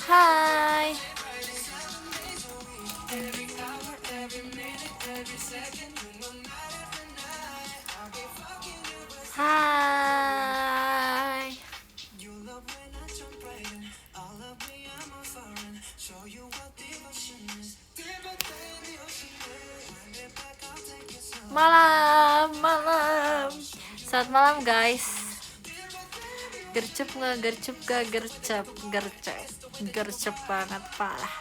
Hai. Hai. Malam. Selamat malam guys. Gercep nggak gercep gak gercep gercep banget parah.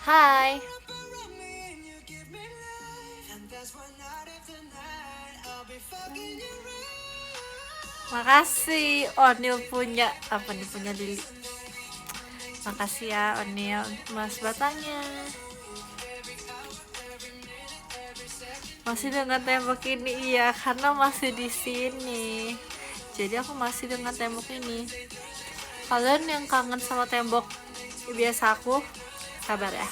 Hai. Makasih Onil punya apa nih, punya Lili. Makasih ya Onil mas batangnya. Masih dengan tembok ini, iya karena masih di sini. Jadi aku masih dengan tembok ini. Kalian yang kangen sama tembok biasa aku, sabar ya.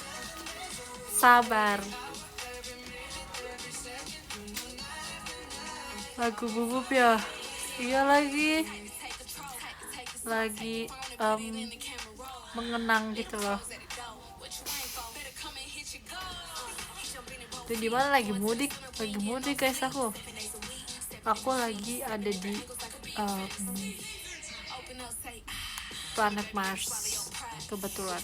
Sabar. Lagu bubuk ya. Iya lagi mengenang gitu loh. Itu di mana lagi mudik guys aku lagi ada di planet Mars kebetulan.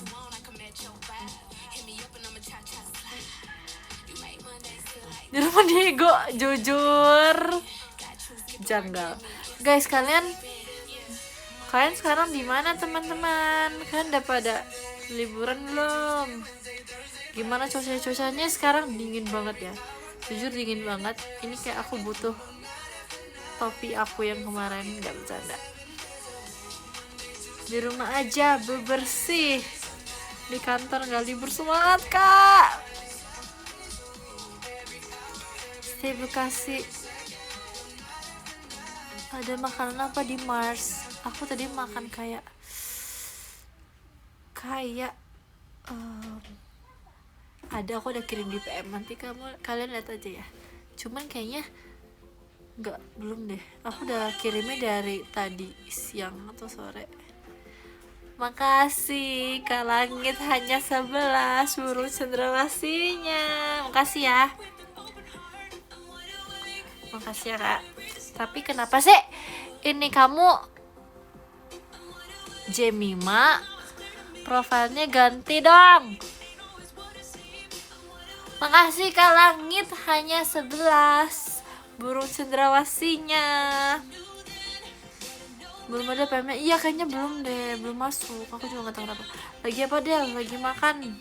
Di rumah Diego, jujur janggal. Guys, kalian sekarang di mana teman-teman? Kalian udah pada liburan belum? Gimana cuacanya sekarang? Dingin banget ya, jujur dingin banget. Ini kayak aku butuh topi aku yang kemarin, nggak bercanda. Di rumah aja bebersih, di kantor nggak libur. Semangat kak. Stay Bekasi. Ada makanan apa di Mars? Aku tadi makan kayak ada, aku udah kirim di PM, nanti kalian lihat aja ya. Cuman kayaknya belum deh. Aku udah kirimnya dari tadi siang atau sore. Makasih Kak Langit hanya 11 burung cendrawasinya. Makasih ya. Makasih ya Kak. Tapi kenapa sih ini kamu Jemima profilnya ganti dong? Makasih Kak Langit hanya 11 burung cendrawasinya. Belum ada PM-nya. Iya kayaknya belum deh, belum masuk. Aku juga gak tahu kenapa. Lagi apa Del? Lagi makan.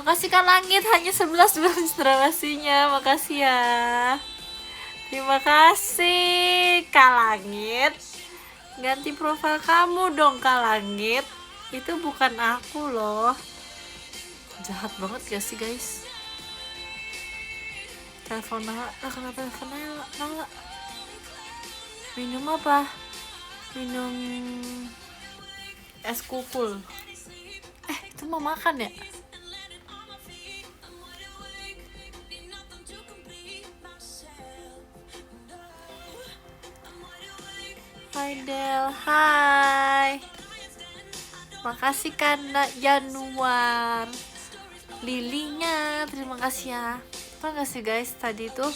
Makasih Kak Langit hanya 11 burung cendrawasinya. Makasih ya. Terima kasih Kak Langit. Ganti profil kamu dong Kak Langit. Itu bukan aku loh. Jahat banget gak sih guys? Telepon Nala. Kenapa telepon Nala? Minum apa? Minum es kukul. Itu mau makan ya? Hai Del, hai. Makasih karena Januar. Lilinya, terima kasih ya. Apa gak sih guys, tadi tuh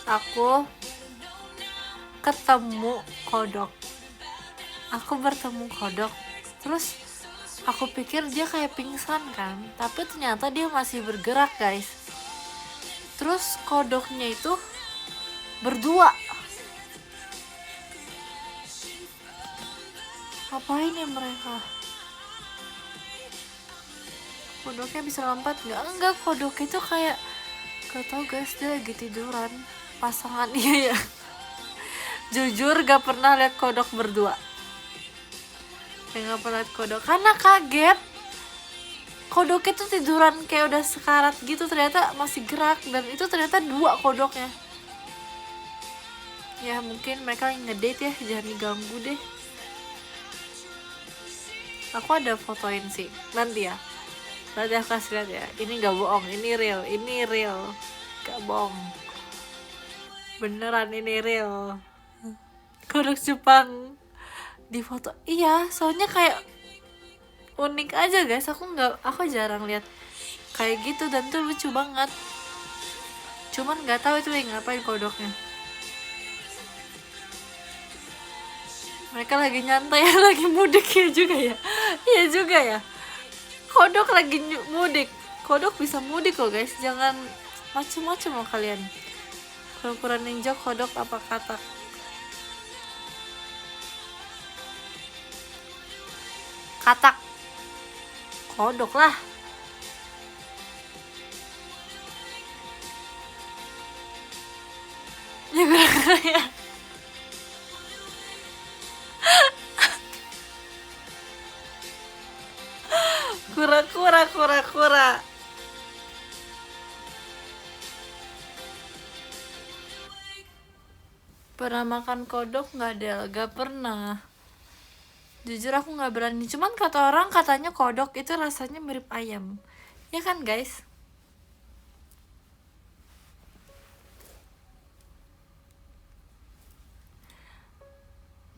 aku ketemu kodok. Aku bertemu kodok. Terus aku pikir dia kayak pingsan kan, tapi ternyata dia masih bergerak guys. Terus kodoknya itu berdua. Ngapain ya mereka? Kodoknya bisa lompat nggak? Enggak, kodok itu kayak gak tau guys, dia lagi tiduran. Pasangan iya ya. Jujur gak pernah lihat kodok berdua. Gak pernah lihat kodok karena kaget. kodoknya tuh tiduran kayak udah sekarat gitu, ternyata masih gerak, dan itu ternyata 2 kodoknya. Ya mungkin mereka lagi ngedate ya, jangan diganggu deh. Aku ada fotoin sih nanti ya, nanti aku kasih lihat ya. Ini gak bohong, ini real, gak bohong, beneran ini real. Kodok Jepang di foto, iya, soalnya kayak unik aja guys. Aku jarang lihat kayak gitu, dan tuh lucu banget. Cuman nggak tahu itu lagi ngapain kodoknya. Mereka lagi nyantai, lagi mudik ya juga ya. Iya juga ya, kodok lagi mudik. Kodok bisa mudik loh guys, jangan macem-macem loh kalian. Ukuran ninja kodok apa katak? Katak, kodok lah. Ya ya. Kura. Pernah makan kodok nggak Del? Gak pernah. Jujur aku nggak berani. Cuman kata orang katanya kodok itu rasanya mirip ayam. Ya kan guys?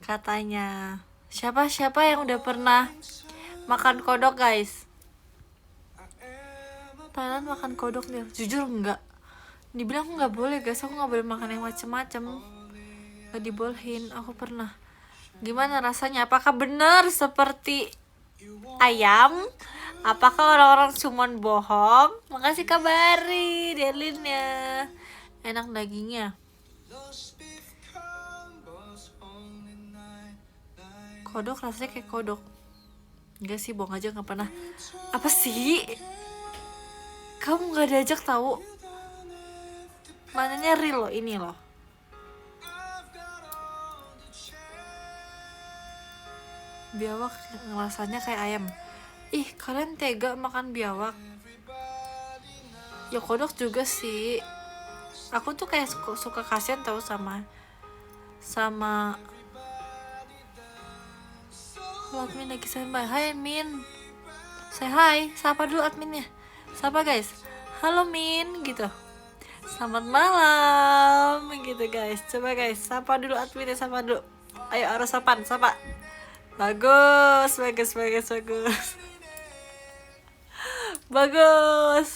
Katanya. Siapa yang udah pernah makan kodok guys? Thailand makan kodok nih. Jujur enggak. Dibilang aku nggak boleh guys. Aku nggak boleh makan yang macem-macem. Gak dibolehin. Aku pernah. Gimana rasanya? Apakah benar seperti ayam? Apakah orang-orang cuman bohong? Makasih kabari Delinnya. Enak dagingnya. Kodok rasanya kayak kodok. Enggak sih, bohong aja, nggak pernah. Apa sih? Kamu nggak diajak tahu? Mananya real loh, ini loh. Biawak rasanya kayak ayam. Ih, kalian tega makan biawak? Ya kodok juga sih. Aku tuh kayak suka kasihan tau sama admin lagi standby. Hai Min, say hi, sapa dulu adminnya. Sapa guys, halo Min gitu. Selamat malam gitu guys. Coba guys, sapa dulu adminnya, sapa dulu. Ayo harus sapa. Bagus. Bagus.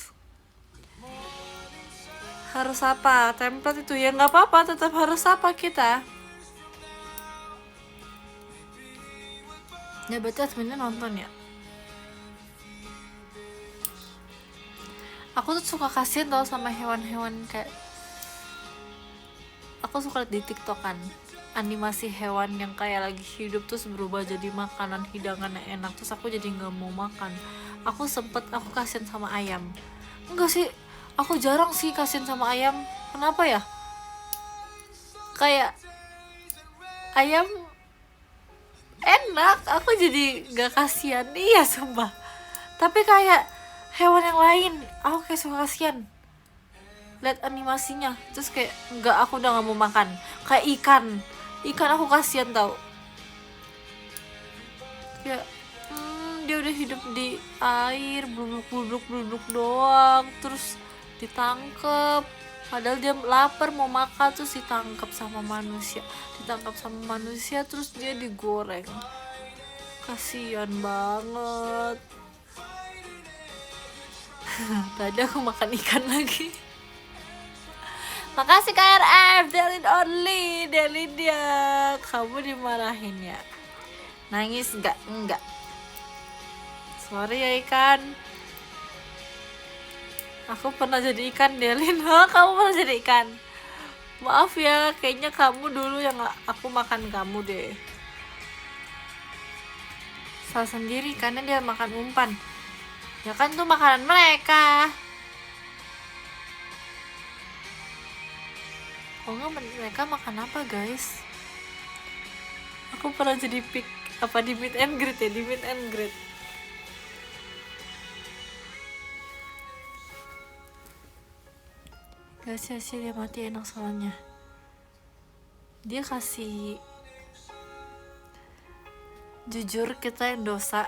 Harus apa? Template itu ya nggak apa-apa, tetap harus apa kita. Ya berarti adminnya nonton ya. Aku tuh suka kasihan tau sama hewan-hewan kayak. Aku suka liat di TikTok kan, animasi hewan yang kayak lagi hidup terus berubah jadi makanan hidangan yang enak, terus aku jadi nggak mau makan. Aku kasihan sama ayam. Enggak sih, aku jarang sih kasihan sama ayam. Kenapa ya? Kayak ayam enak, aku jadi gak kasihan. Iya sumpah. Tapi kayak hewan yang lain aku kayak suka kasihan lihat animasinya, terus kayak enggak, aku udah gak mau makan. Kayak ikan aku kasihan tau. Kayak dia udah hidup di air, bluduk doang, terus ditangkep, padahal dia lapar mau makan, terus ditangkap sama manusia, terus dia digoreng. Kasian banget. Tadi aku makan ikan lagi. Makasih KRF, Delin only, Delin dia. Kamu dimarahin ya? Nangis enggak? Enggak. Sorry ya ikan. Aku pernah jadi ikan, Delin. Kamu pernah jadi ikan? Maaf ya, kayaknya kamu dulu yang aku makan kamu deh. Salah sendiri karena dia makan umpan. Ya kan tuh makanan mereka. Oh enggak, mereka makan apa guys? Aku pernah jadi pick apa di meet and greet ya, di meet and greet. Gak sia-sia dia mati, enak soalnya. Dia kasih jujur kita yang dosa,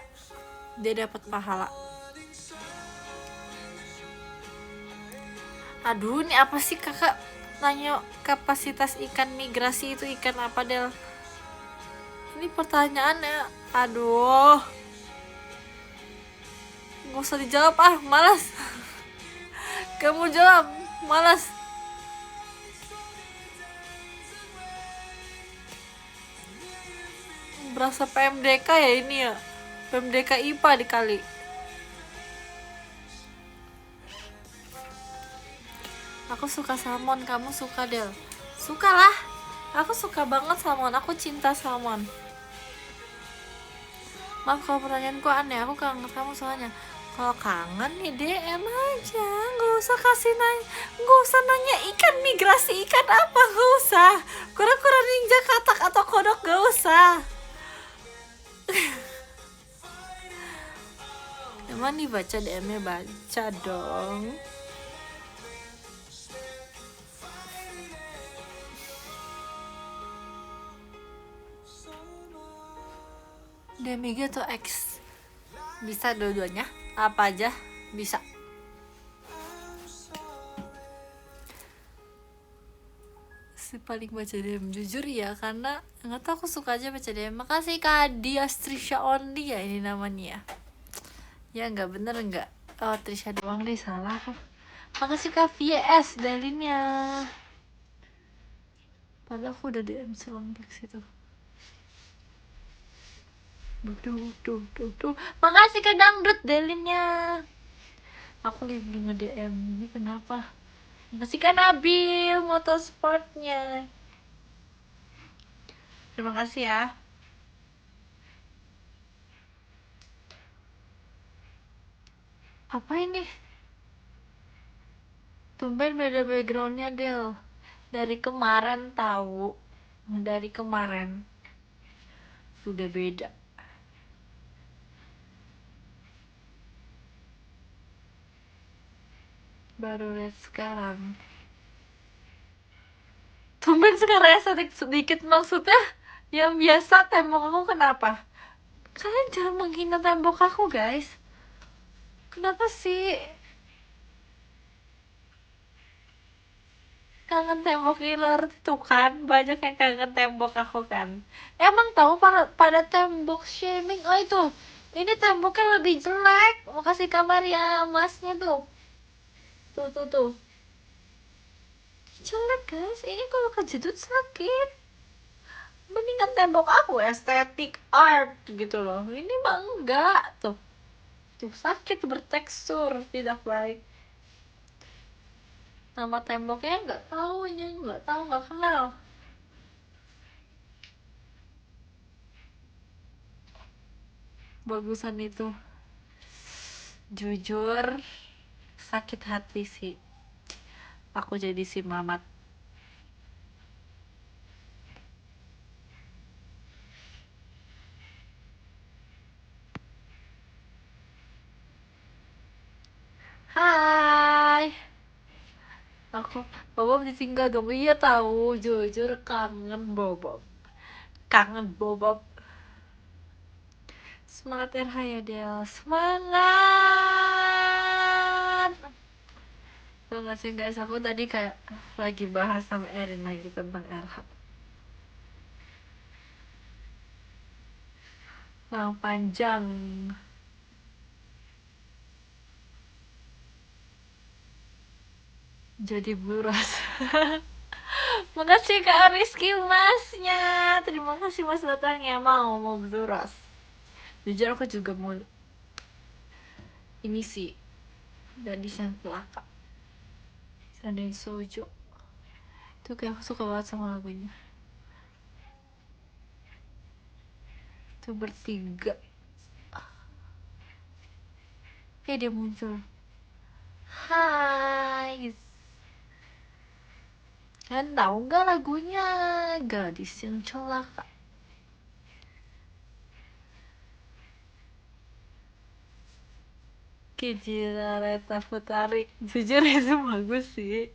dia dapat pahala. Aduh, ini apa sih kakak nanya kapasitas ikan migrasi itu ikan apa, Del? Ini pertanyaannya, aduh, gak usah dijawab, malas. Kamu jawab, malas. Berasa PMDK ya ini ya, PMDK IPA dikali. Aku suka salmon, kamu suka, Del? Suka lah, aku suka banget salmon, aku cinta salmon. Maaf kalau pertanyaanku aneh, aku kangen kamu soalnya. Kalau kangen nih DM aja, gak usah kasih nanya, gak usah nanya ikan migrasi ikan apa, gak usah. Kura-kura ninja, katak atau kodok, gak usah. Emang dibaca DM-nya? Baca dong. DM atau X? Bisa dua-duanya, apa aja bisa. Si paling baca DM jujur ya, karena nggak tahu, aku suka aja baca DM. Makasih Kak Adi Astrisha Only ya ini namanya ya. Nggak bener nggak, oh Trisha doang deh, salah. Makasih Kak VS dalinnya, padahal aku udah DM selengkap situ. Tuh. Makasih Kak Dangdut dalinnya. Aku lagi nge-DM ini kenapa? Makasih Kak Nabil motorsportnya. Terima kasih ya. Apa ini? Tumben beda backgroundnya, Del. Dari kemarin tahu. Dari kemarin sudah beda. Baru lihat sekarang. Tumben sekarang estetik sedikit, maksudnya yang biasa tembok aku kenapa? Kalian jangan menghina tembok aku, guys. Kenapa sih? Kangen tembok killer itu kan, banyak yang kangen tembok aku kan. Emang tahu pada tembok shaming. Oh itu, ini temboknya lebih jelek. Makasih kabar ya masnya tuh. Tuh. Jelek guys, ini kalau kejedut sakit. Mendingan tembok aku estetik art gitu loh. Ini mah enggak tuh. Tuh sakit, bertekstur, tidak baik. Nama temboknya nggak tahu, nggak kenal. Bagusan itu, jujur sakit hati sih aku jadi si Mamat. Hai, aku Bobob ditinggal dong. Iya tahu, jujur kangen Bobob. Semangat RH ya Del, semangat. Tuh gak sih guys, aku tadi kayak lagi bahas sama Erin lagi tentang RH yang panjang. Jadi buras. Makasih Kak Rizky masnya. Terima kasih mas datangnya, mau buras. Jujur aku juga mau ini sih, gadis yang pelaka Sandeng Sojo itu kayak aku suka banget sama lagunya. Itu bertiga, dia muncul. Hai, kalian tahu nggak lagunya gadis yang celaka? Kejira Reta Putari, jujur itu bagus sih.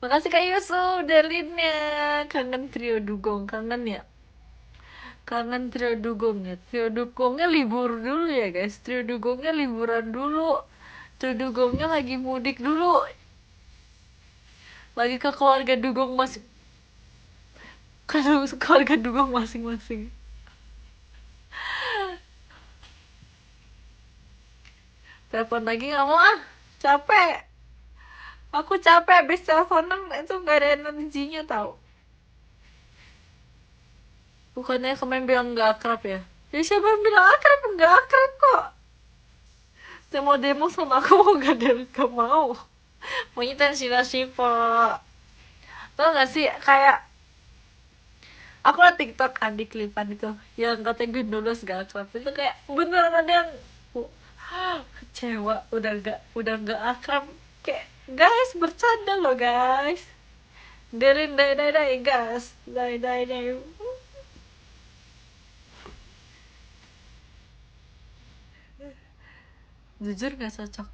Makasih Kak Yusuf, Delinnya. Kangen trio dugong, kangen ya. Kangen trio dugongnya. Trio dugongnya libur dulu ya guys. Trio dugongnya liburan dulu. Trio dugongnya lagi mudik dulu. Lagi ke keluarga dugong masing. Keluarga dugong masing-masing. Telepon lagi nggak mau ah. Capek. Aku capek habis teleponan itu nggak ada energinya tau. Bukannya kemarin bilang nggak akrab ya? Ya siapa yang bilang akrab? Nggak akrab kok. Saya mau demo sama aku mau gak mau. Maunya tensinasi pak. Tau gak sih kayak aku liat TikTok kan di klipan itu yang katanya Gundulos gak akrab itu kayak beneran ada yang kecewa udah gak akrab kayak guys bercanda loh guys. Dari dai gas dai jujur gak cocok.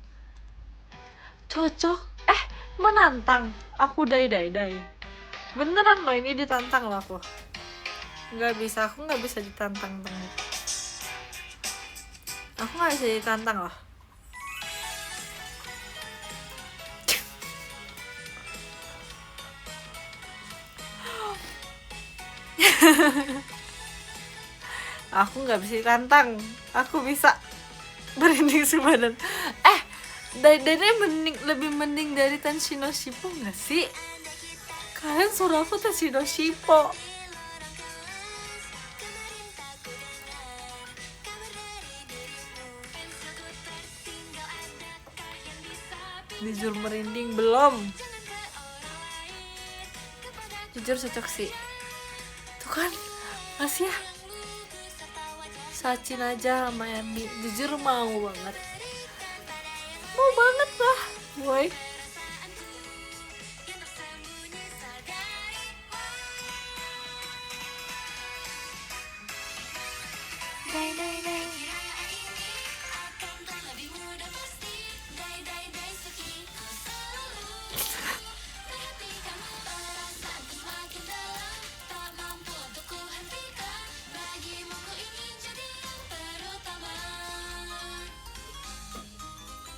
Cocok menantang aku dai beneran loh ini ditantang loh aku nggak bisa ditantang banget. Aku nggak bisa ditantang loh. Aku nggak bisa ditantang. Aku bisa berinding sebadan. Dai lebih mending dari Tanshino Shippo nggak sih? Kalian suruh aku Tanshino Shippo. Jujur merinding belum. Jujur cocok sih. Tuh kan masih ya. Sachin aja sama Emi. Jujur mau banget lah boy.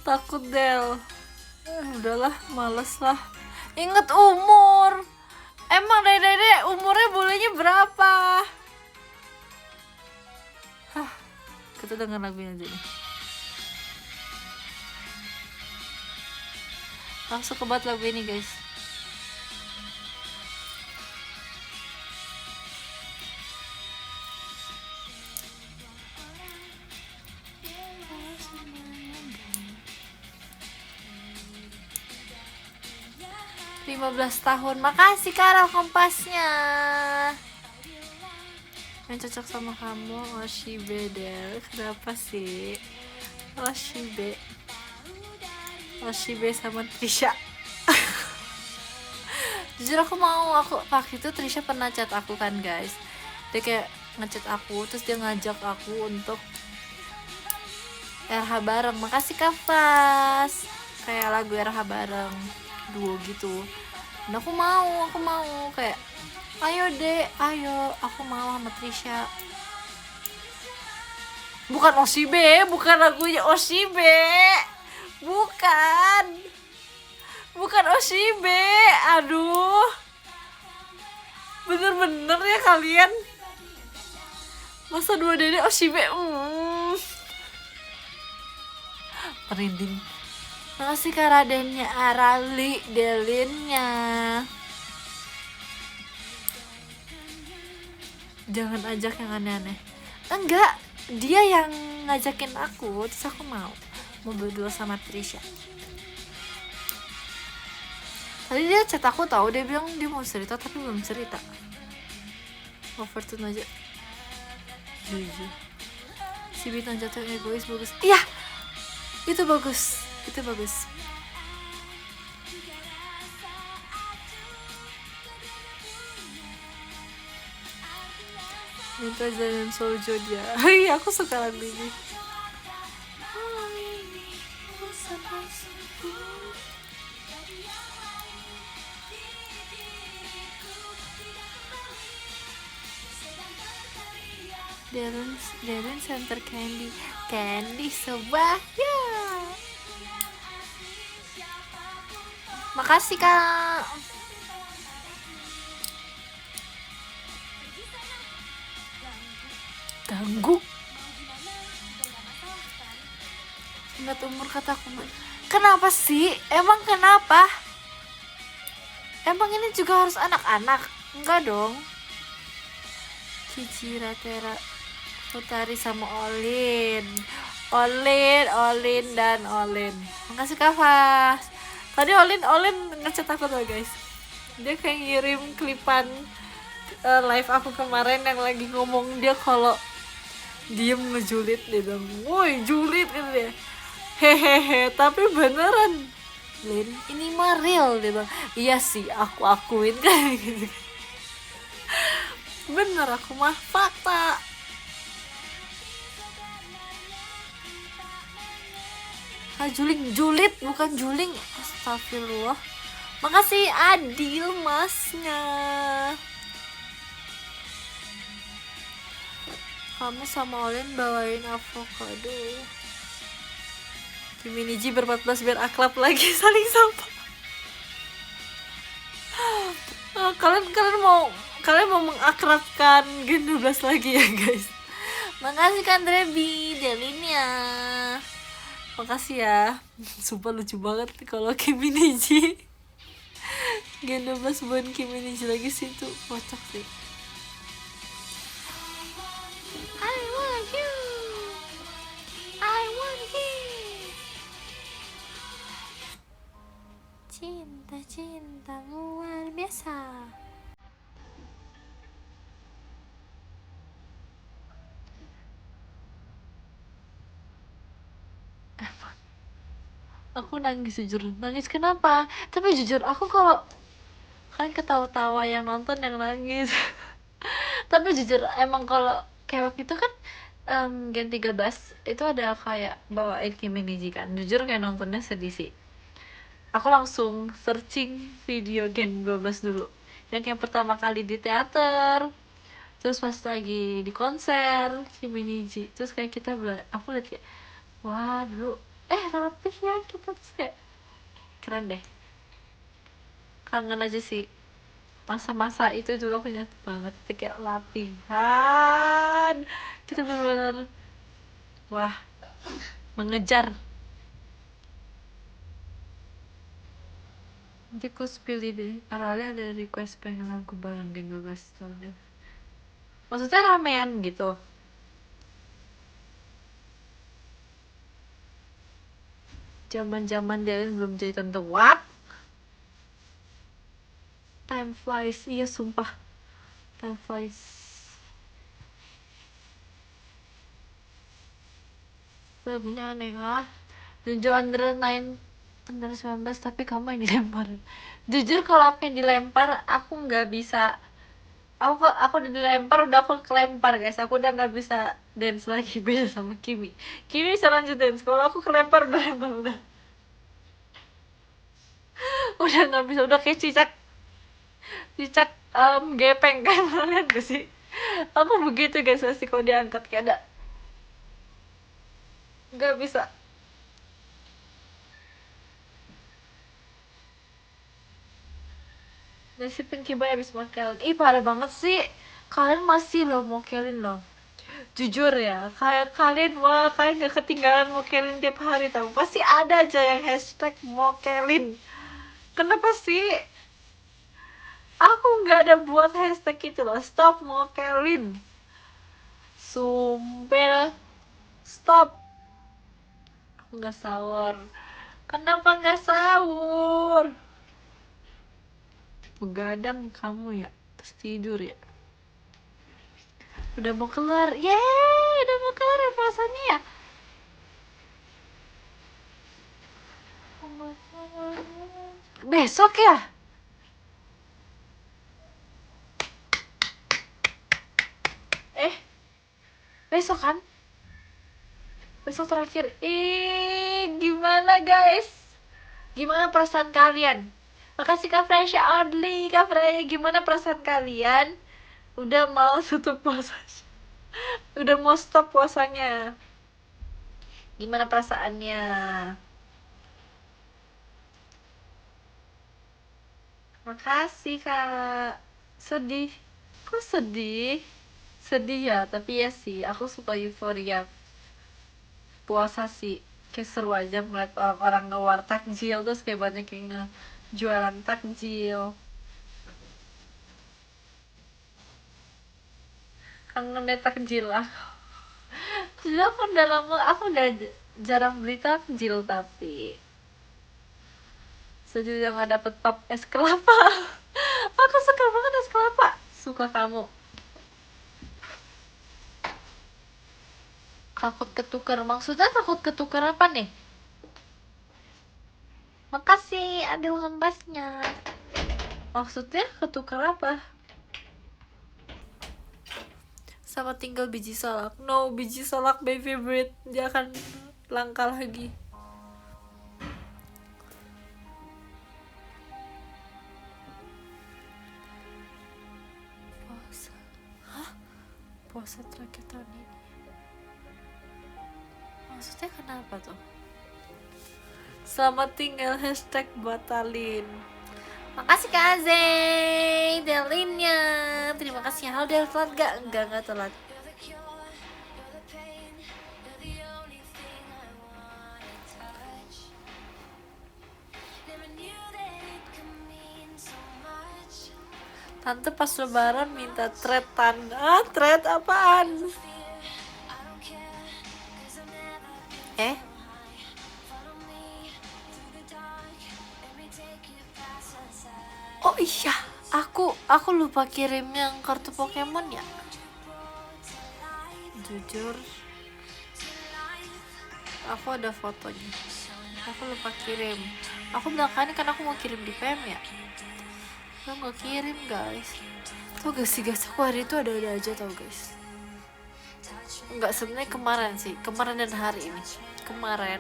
Takut Del. Udahlah males lah. Ingat umur. Emang dede umurnya bolehnya berapa? Hah, kita denger lagunya aja nih. Langsung kebat lagu ini guys. Lima 15 tahun. Makasih Kara kompasnya. Yang cocok sama kamu Oshibe Del. Kenapa sih? Oshibe sama Trisha. Jujur aku waktu itu Trisha pernah chat aku kan guys. Dia kayak ngechat aku terus dia ngajak aku untuk RH bareng. Makasih Kapas. Kayak lagu RH bareng duo gitu. Dan aku mau kayak ayo deh, aku mau sama Trisha. Bukan Oshibe, bukan lagunya Oshibe. Bukan Oshibe. Aduh. Bener-bener ya kalian. Masa dua dede Oshibe. Merinding. Makasih Kak Radennya, Arali, Delinnya. Jangan ajak yang aneh-aneh. Enggak, dia yang ngajakin aku, terus aku mau berdua sama Trisha. Tadi dia chat aku tahu, dia bilang dia mau cerita tapi belum cerita. Overtune aja. Jujur. Si bintang jatuh egois bagus. Iya, itu bagus. Minta jalan sojo dia. Hai, aku suka lagu ini. Darren Center Candy Sobah ya. Makasih kak. Ganggu. Ingat umur kataku. Kenapa sih? Emang kenapa? Emang ini juga harus anak-anak? Enggak dong. Cici Ratera Putari sama Olin. Makasih Kak Fas. Tadi Olin ngechat aku tuh guys. Dia kayak ngirim klipan live aku kemarin yang lagi ngomong dia kalau diem ngejulit dia bilang, woi julit gitu dia. Hehehe, tapi beneran Lin, ini mah real dia bilang. Iya sih, aku akuin kan gitu. Bener, aku mah fakta. Julit bukan juling. Astagfirullah. Makasih Adil masnya. Kamu sama Olin bawain avocado. Kimi Niji ber-14 biar akrab lagi saling sapa. Kalian mau mengakrabkan Gen 12 lagi ya guys. Makasih kan Drebi Delinnya. Makasih ya. Sumpah lucu banget kalau Kimi Niji Gen 12 buat Kimi Niji lagi sih, tuh kocak sih. I want you. Cinta luar biasa. Aku nangis jujur. Nangis kenapa? Tapi jujur aku kalau kan ketawa-tawa yang nonton yang nangis. Tapi jujur emang kalau kayak waktu itu kan Gen 13 itu ada kayak bawain Kimi Niji kan. Jujur kayak nontonnya sedih sih. Aku langsung searching video Gen 12 dulu. Yang pertama kali di teater. Terus pas lagi di konser Kimi Niji. Terus kayak aku liat kayak wah dulu rapih ya kita, terus kayak keren deh. Kangen aja sih masa-masa itu dulu, aku ingat banget kayak latihan kita benar-benar wah mengejar. Nanti aku pilih deh, awalnya ada request pengen lagu bareng Gen 12 tahun. Maksudnya ramean gitu. Zaman-zaman dia belum jadi tante. What? Time flies. Iya sumpah. Time flies. Filmnya aneh lah. Junjo Under 19 tapi kamu yang dilempar. Jujur kalau aku yang dilempar aku nggak bisa. Aku udah dilempar, udah aku kelempar guys. Aku udah nggak bisa dance lagi, beda sama Kimi bisa lanjut dance. Kalau aku kelempar udah udah nggak bisa, udah kayak cicak gepeng kan. Lihat gak sih aku begitu guys, pasti kalau diangkat kayak ada nggak bisa. Nasibin Kiba habis mokel. Ih parah banget sih, kalian masih loh mokelin loh. Jujur ya, kayak kalian gak ketinggalan mokelin tiap hari tau. Pasti ada aja yang hashtag mokelin. Kenapa sih? Aku nggak ada buat hashtag itu loh. Stop mokelin. Sumpel. Stop. Aku nggak sahur. Kenapa nggak sahur? Begadang kamu ya, terus tidur ya. Udah mau keluar. Yeay, udah mau keluar ya puasanya ya. Besok ya? Besok kan? Besok terakhir. Gimana guys? Gimana perasaan kalian? Makasih Kak Freya Audley. Kak Freya, gimana perasaan kalian? Udah mau tutup puasa. Udah mau stop puasanya. Gimana perasaannya? Makasih kak. Sedih. Kok sedih? Sedih ya, tapi ya sih aku suka euforia puasa sih. Kayak seru aja ngeliat orang-orang ngewar takjil, terus kayak banyak yang jualan takjil. Kangen deh takjil lah. Jadi aku udah lama, aku udah jarang beli takjil, tapi sejujurnya nggak dapet pop es kelapa. Aku suka banget es kelapa. Suka kamu? Takut ketukar, maksudnya takut ketukar apa nih? Makasih adil ngembasnya. Maksudnya ketukar apa? Sama tinggal biji salak. No, biji salak my favorite. Dia akan langka lagi. Puasa. Hah? Puasa terakhir tahun ini. Maksudnya kenapa tuh? Selamat tinggal hashtag batalin. Makasih Kak Azay Delinnya. Terima kasih. Halo Del, telat gak? Enggak telat. Tante pas lebaran minta thread-an. Thread apaan? Oh iya, aku lupa kirim yang kartu Pokemon ya. Jujur, aku ada fotonya. Aku lupa kirim. Aku bilang kan aku mau kirim di PM ya. Aku nggak kirim guys. Tau gak sih guys, aku hari itu ada aja tau guys. Enggak, sebenarnya kemarin sih, kemarin dan hari ini. Kemarin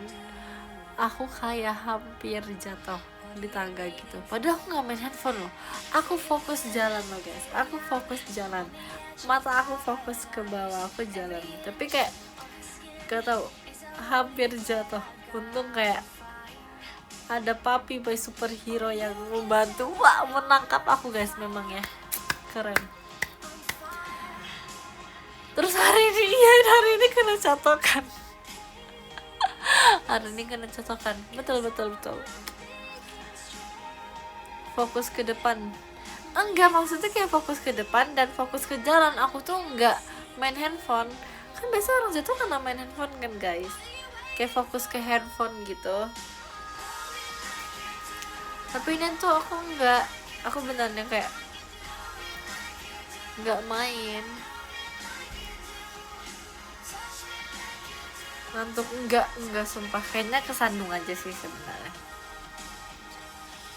aku kayak hampir jatuh di tangga gitu, padahal aku nggak main handphone loh, aku fokus jalan loh guys, aku fokus jalan, mata aku fokus ke bawah, aku jalan, tapi kayak gak tau, hampir jatuh. Untung kayak ada Papi by superhero yang membantu, wah menangkap aku guys, memang ya keren. Terus hari ini kena catokan. Hari ini kena catokan, betul. Fokus ke depan, enggak, maksudnya kayak fokus ke depan dan fokus ke jalan. Aku tuh enggak main handphone, kan biasa orang jatuh karena main handphone kan guys, kayak fokus ke handphone gitu. Tapi ini tuh aku enggak, aku beneran kayak enggak main, ngantuk enggak sumpah, kayaknya kesandung aja sih sebenarnya.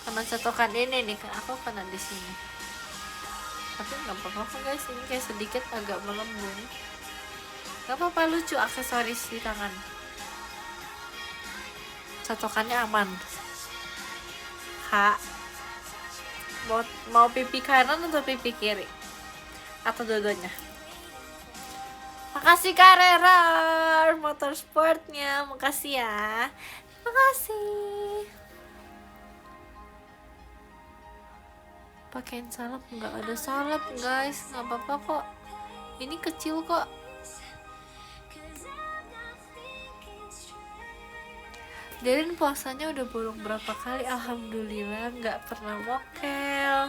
Karena catokan ini nih, aku kena di sini. Tapi nggak apa-apa guys, ini kayak sedikit agak melembung. Nggak apa-apa, lucu aksesoris di tangan. Catokannya aman. Kak, mau pipi kanan atau pipi kiri? Atau dua-duanya? Makasih Carrera Motorsportnya, makasih ya. Makasih. Pakein salep, nggak ada salep guys, nggak apa-apa kok, ini kecil kok. Darin puasanya udah bolong berapa kali, alhamdulillah nggak pernah mokel.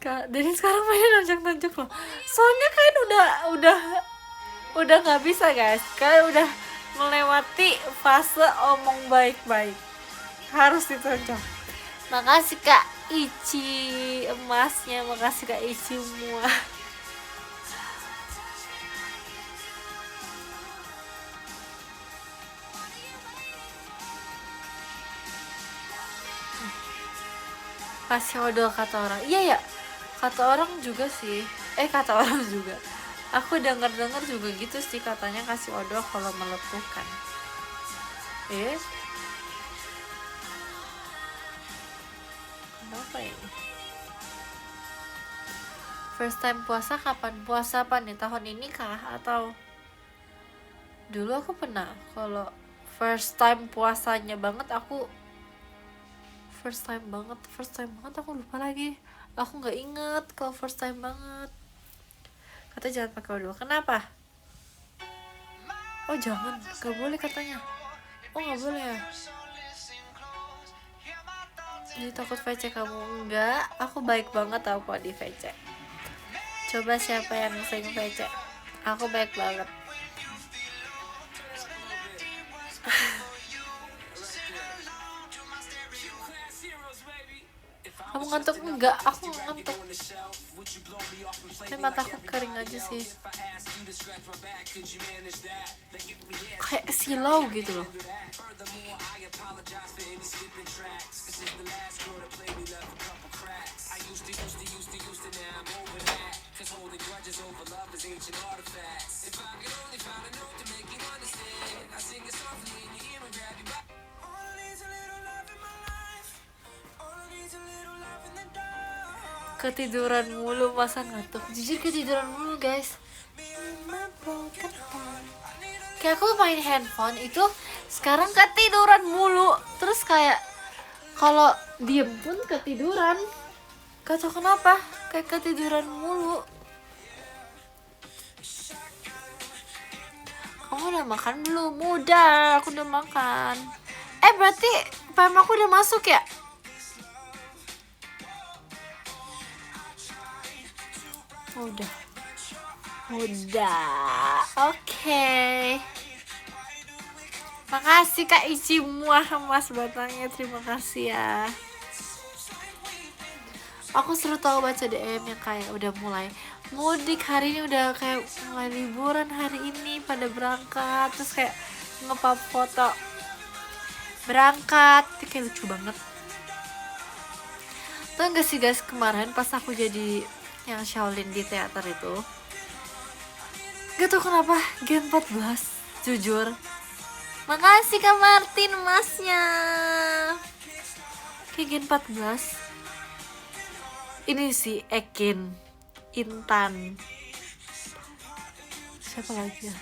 Darin sekarang mainnya nanjak-nanjak loh, soalnya kan udah nggak bisa guys, kalian udah melewati fase omong baik-baik, harus ditonjok. Makasih Kak Ici emasnya, makasih Kak Ici semua. Kasih odol kata orang, iya ya, kata orang juga sih, kata orang juga, aku dengar juga gitu sih, katanya kasih odol kalau melepuhkan. Kenapa ini? First time puasa kapan? Puasa apa nih, tahun ini kah? Atau dulu aku pernah, kalau first time puasanya banget aku first time banget aku lupa lagi. Aku nggak inget kalau first time banget. Katanya jangan pakai odol. Kenapa? Oh jangan, nggak boleh katanya. Oh nggak boleh ya. Jadi takut VC kamu? Enggak, aku baik banget tau kok di VC. Coba siapa yang sering VC? Aku baik banget. Kamu ngantuk? Enggak, aku ngantuk. Ini mataku kering aja sih. Kayak silau gitu loh. Ketiduran mulu, masa ngantuk? Jujur ketiduran mulu guys. Kayak aku main handphone itu sekarang ketiduran mulu. Terus kayak kalau diem pun ketiduran. Gak tau kenapa, kayak ketiduran mulu. Kamu udah makan belum? Udah, aku udah makan. Berarti PM aku udah masuk ya? Udah. Oke. Makasih Kak Ici, muah mas batangnya, terima kasih ya. Aku seru tau baca DM yang kayak udah mulai mudik hari ini, udah kayak mulai liburan hari ini, pada berangkat, terus kayak nge-pop foto berangkat, itu kayak lucu banget. Tau gak sih guys, kemarin pas aku jadi yang Shaolin di teater itu, gak tau kenapa Gen 14, jujur. Makasih Kak Martin masnya. Kayak Gen 14 ini sih Ekin, Intan, siapa lagi ya,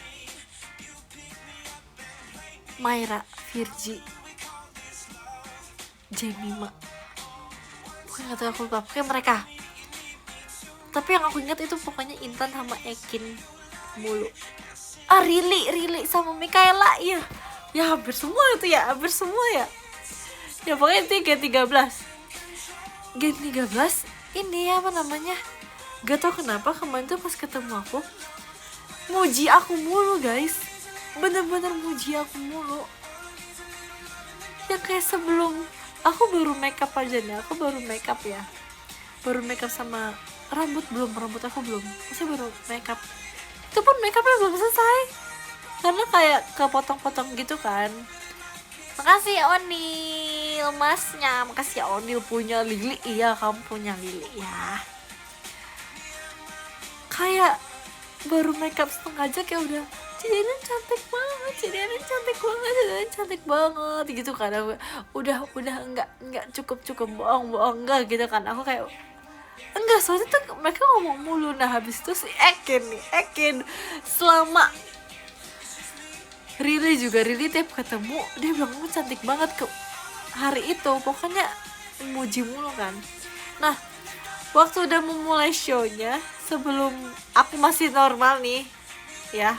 Maira, Virgi, Jemima, pokoknya gak tau, aku lupa, pokoknya mereka. Tapi yang aku ingat itu pokoknya Intan sama Ekin mulu. Rili sama Mikaela, iya. Ya hampir semua itu ya, ya pokoknya itu Gen 13 ini apa namanya, gak tau kenapa kemarin tuh pas ketemu aku muji aku mulu guys, bener-bener muji aku mulu. Ya kayak sebelum aku baru makeup aja nih, baru makeup sama rambut aku belum, masih baru makeup. Itu pun makeupnya belum selesai karena kayak kepotong-potong gitu kan. Makasih ya Onil masnya, makasih ya Onil punya Lili. Iya kamu punya Lili ya. Kayak baru makeup setengah aja kayak udah Cidenin cantik banget gitu kan. Aku udah enggak cukup bohong enggak gitu kan. Aku kayak enggak, soalnya tuh mereka ngomong mulu. Nah habis itu si Ekin selama Riri tiap ketemu dia bilang kamu cantik banget ke hari itu, pokoknya muji mulu kan. Nah waktu udah memulai shownya, sebelum aku masih normal nih ya,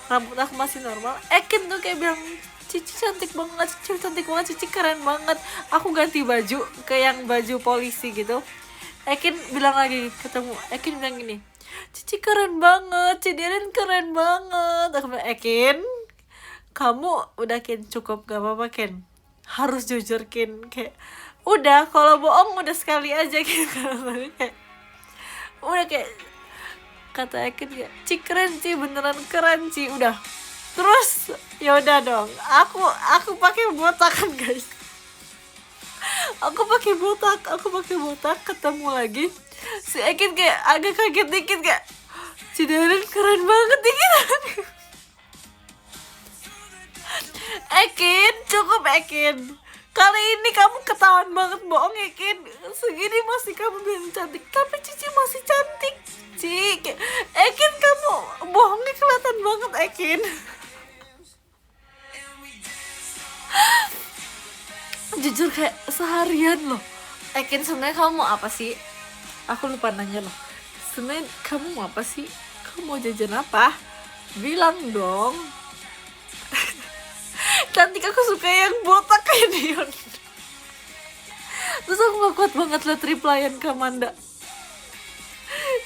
rambut aku masih normal, Ekin tuh kayak bilang Cici cantik banget, Cici keren banget. Aku ganti baju ke yang baju polisi gitu, Ekin bilang lagi, ketemu Ekin bilang gini, Cici keren banget, Ciderin keren banget. Aku bilang, Kin, kamu udah Kin, cukup, gak apa-apa Kin, harus jujur Kin, kayak udah kalau bohong udah sekali aja gitu. Kayak udah kayak kata Kin kayak, Ci keren Ci, beneran keren Ci, udah. Terus ya udah dong, aku pakai botakan guys. Aku pakai botak, ketemu lagi si Ekin kayak agak kaget dikit, kayak Ciderin keren banget dikit. Ekin, cukup Ekin, kali ini kamu ketahuan banget bohong ya Kin, segini masih kamu bilang cantik, tapi Cici masih cantik Ci. Ekin kamu bohongnya kelihatan banget Ekin. Jujur kayak seharian loh. Ekin sebenarnya kamu mau apa sih? Aku lupa nanya loh. Sebenarnya kamu mau apa sih? Kamu mau jajan apa? Bilang dong. Cantik, aku suka yang botak kayak Dion. Terus aku gak kuat banget liat replyan ke Amanda.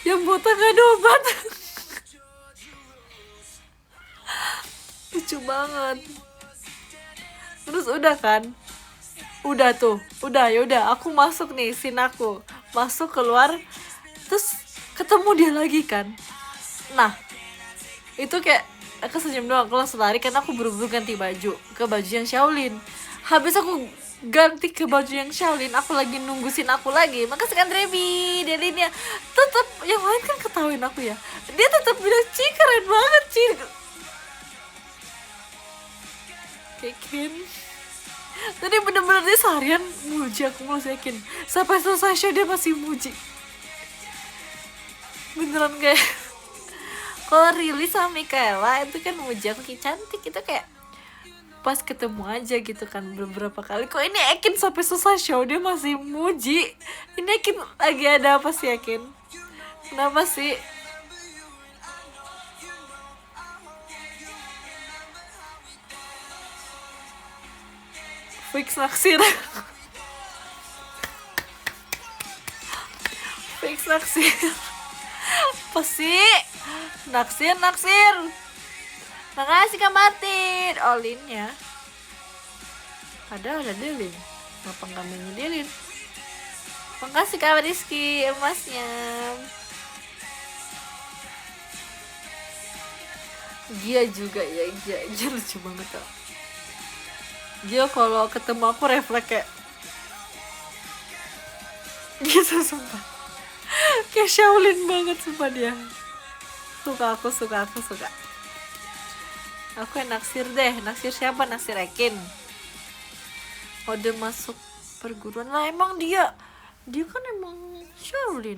Yang botak gak ada obat. Lucu banget. Terus udah kan? Udah tuh, udah yaudah aku masuk nih, scene aku masuk keluar, terus ketemu dia lagi kan. Nah itu kayak aku senyum doang, aku langsung lari karena aku buru-buru ganti baju ke baju yang Shaolin. Habis aku ganti ke baju yang Shaolin, aku lagi nunggu scene aku lagi. Makasih kan Rebi, Delinnya tetep, yang lain kan ketahuin aku ya, dia tetap bilang Ci keren banget Ci. Kekin tadi bener-bener dia seharian muji aku mulu Yakin. Sampai selesai show dia masih muji. Beneran kayak kalau rilis sama Mikaela itu kan muji aku kayak cantik, itu kayak pas ketemu aja gitu kan beberapa kali. Kok ini Ekin sampai selesai show dia masih muji. Ini Ekin lagi ada apa sih Ekin? Kenapa sih? Fix naksir. Fix naksir. Apa sih? Naksir. Makasih Kak Martin. Olinnya ada Delin. Kenapa nggak menyedelin? Makasih Kak Rizky emasnya. Dia juga ya, dia lucu banget tau. Dia kalau ketemu aku refleks kayak gitu sumpah. Kayak Shaolin banget sumpah dia. Aku suka. Aku yang naksir deh. Naksir siapa? Naksir Ekin. Udah masuk perguruan lah, emang dia kan emang Shaolin.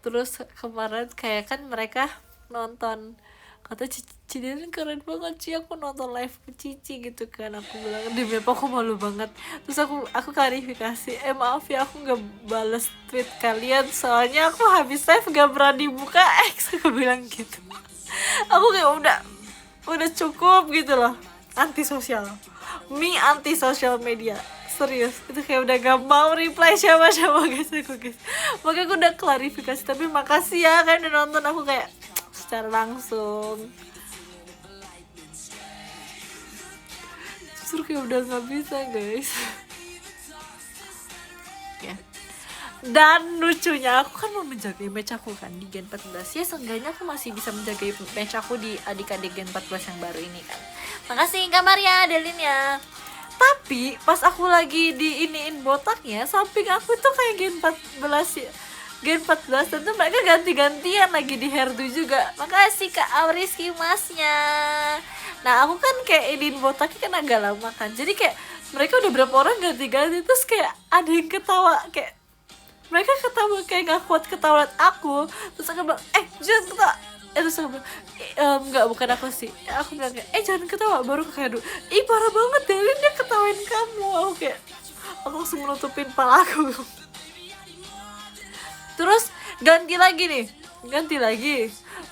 Terus kemarin kayak kan mereka nonton, kata Cici Delin keren banget Ci, aku nonton live Cici gitu kan. Aku bilang demi apa, aku malu banget. Terus aku klarifikasi, maaf ya aku nggak bales tweet kalian soalnya aku habis live nggak berani buka X. Aku bilang gitu. Aku kayak udah cukup gitu loh, antisosial media. Serius, itu kayak udah gak mau reply siapa guys. Makanya aku udah klarifikasi, tapi makasih ya kan udah nonton aku kayak secara langsung. Justru kayak udah gak bisa guys. Ya. Dan lucunya aku kan mau menjaga image aku kan di Gen 14. Ya seenggaknya aku masih bisa menjaga image aku di adik-adik Gen 14 yang baru ini kan. Makasih Kak Maria, Delinnya. Tapi pas aku lagi diiniin botaknya, samping aku tuh kayak Gen 14 ya. Gen 14 tentu mereka ganti-gantian lagi di hairdo juga. Makasih Kak Auriski masnya. Nah aku kan kayak iniin botaknya kan agak lama kan, jadi kayak mereka udah berapa orang ganti-ganti. Terus kayak ada yang ketawa, kayak mereka ketawa kayak gak kuat ketawa aku. Terus aku bilang jangan ketawa. Terus aku bilang enggak, bukan aku sih. Aku bilang kayak jangan ketawa. Baru kayak parah banget Delin, dia ketawain kamu. Aku langsung menutupin pala aku. Terus ganti lagi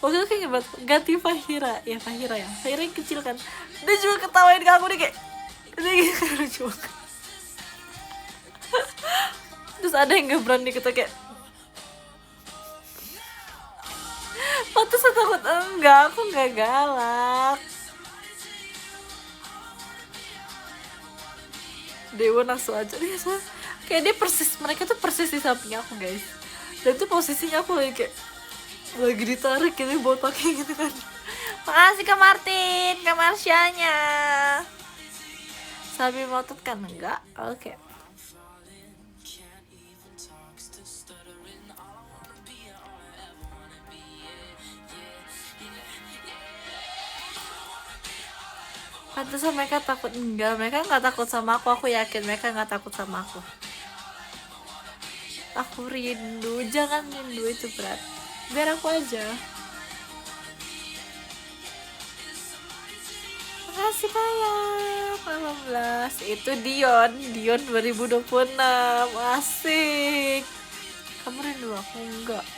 waktu itu kayak ganti Fahira ya. Fahira yang kecil kan, dia juga ketawain kamu. Dia kayak lucu banget. Terus ada yang gak berani kita kayak pantes takut. Enggak, aku gak galak. Dewa langsung aja dia kayak dia persis, mereka tuh persis di samping aku guys. Dan tuh posisinya aku lagi kayak lagi ditarik gitu botaknya gitu kan. Makasih Kak Martin, Kak Marsyanya. Sabi motot kan enggak? Oke. Pantesan mereka takut. Enggak, mereka nggak takut sama aku yakin mereka nggak takut sama aku. Aku rindu, jangan rindu itu berat, biar aku aja. Makasih kayak 18. Itu Dion 2026. Asik. Kamu rindu aku enggak?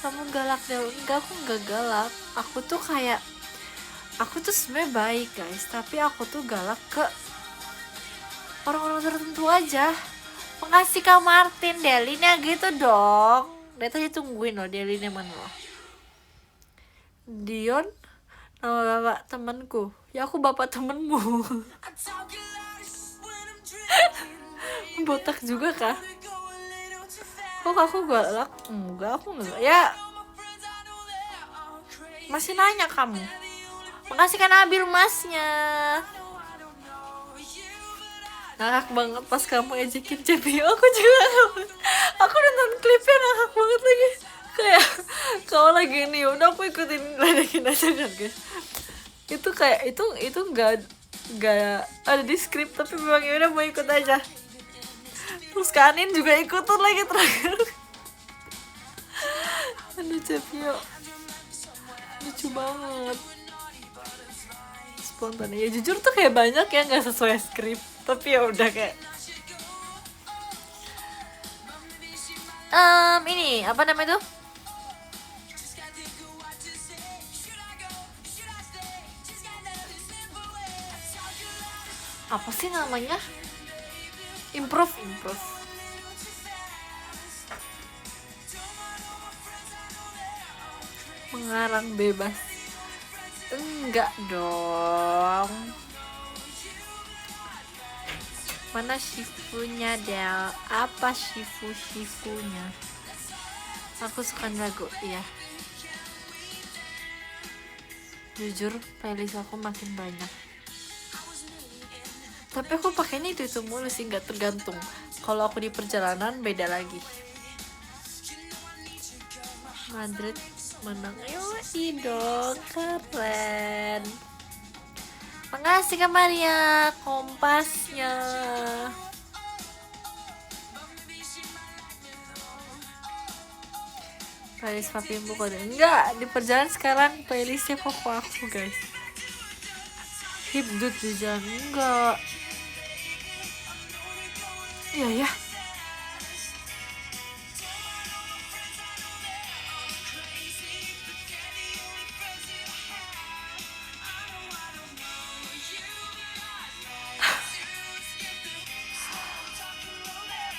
Kamu galak deh. Enggak, aku enggak galak. Aku tuh sebenarnya baik guys, tapi aku tuh galak ke orang-orang tertentu aja. Makasih Kak Martin, Delinnya gitu dong. Dia tadi tungguin loh, Delinnya mana loh. Dion nama bapak temanku. Ya aku bapak temenmu. Botak juga kah? Kok aku galak? Enggak, aku enggak. Ya masih nanya kamu. Makasih kan Nabil masnya. Ngakak banget pas kamu ejekin CPO. Aku juga. Aku nonton klipnya ngakak banget lagi. Kayak kalau lagi nih udah aku ikutin ledekin aja kan guys. Itu kayak itu nggak ada di skrip, tapi memang ya udah mau ikut aja. Terus Kanin juga ikutan lagi terakhir. Aduh CPO lucu banget. Spontan ya, jujur tuh kayak banyak yang nggak sesuai skrip, tapi ya udah kayak ini apa namanya tuh, apa sih namanya, improve mengarang bebas. Enggak dong. Mana shifunya Del? Apa shifunya? Aku suka lagu, iya. Jujur playlist aku makin banyak. Tapi aku pakainya itu mulu sih, nggak tergantung. Kalau aku di perjalanan beda lagi. Madrid menang, dong, keren. Makasih Kak Maria kompasnya. Playlist papi buku enggak di perjalanan sekarang, playlistnya koko aku guys. Hipdut di jalan enggak. Iya ya.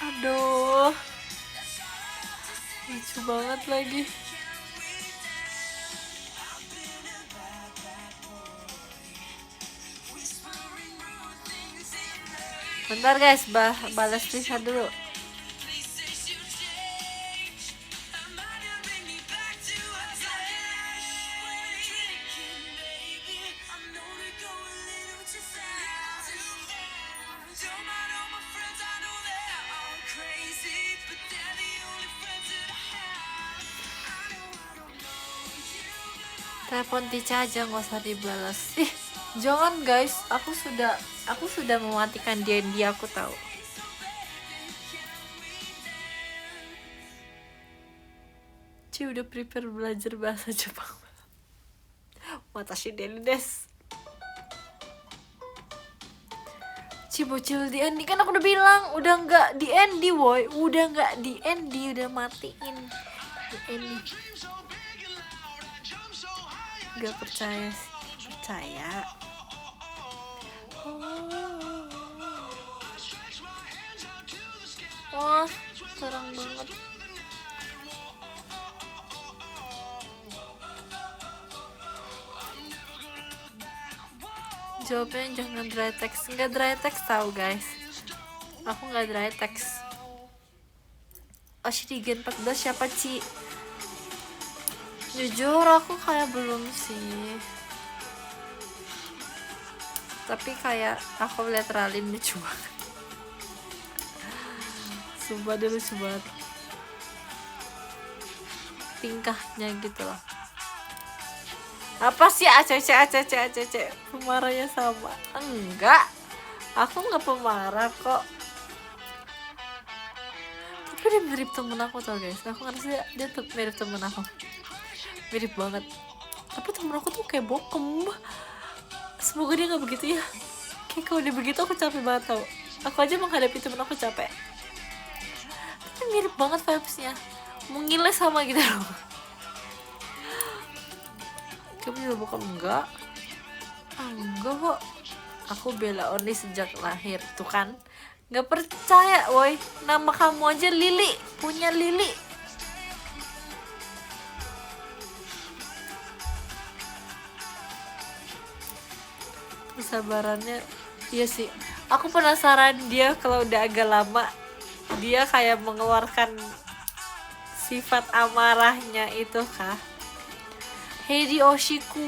Aduh, lucu banget lagi. Bentar guys, balas tulisan dulu. Telepon Tica aja, nggak usah dibalas. Ih, jangan guys, aku sudah mematikan D&D, aku tahu. Ci udah prepare belajar bahasa Jepang. Watashi desu desu. Ci bocil D&D kan aku udah bilang, udah nggak D&D woy, udah nggak D&D, udah matiin D&D. Gak percaya sih, percaya. Wah, terang banget. Jawabnya jangan dry text. Nggak dry text tau guys, aku nggak dry text. Oshi di Gen 14 siapa Ci? Jujur aku kayak belum sih, tapi kayak aku liat Ralin lucu banget. Sumpah dia lucu banget. tingkahnya gitu loh. Apa sih acece pemarahnya sama? Enggak, aku nggak pemarah kok. Tapi dia mirip temen aku tau guys. Aku ngerasa dia tuh mirip temen aku, mirip banget. Tapi temen aku tuh kayak bokem. Semoga dia nggak begitu ya. Kayak kalau dia begitu aku capek banget tau. Aku aja menghadapi temen aku capek. Tapi mirip banget vibesnya, mengilai sama gitu loh. Kamu juga bukan? Enggak kok, aku bela Oni sejak lahir. Tuh kan, nggak percaya woi. Nama kamu aja Lili, punya Lili. Kesabarannya, iya sih. Aku penasaran dia kalau udah agak lama, dia kayak mengeluarkan sifat amarahnya itu kah? Heidi Oshiku,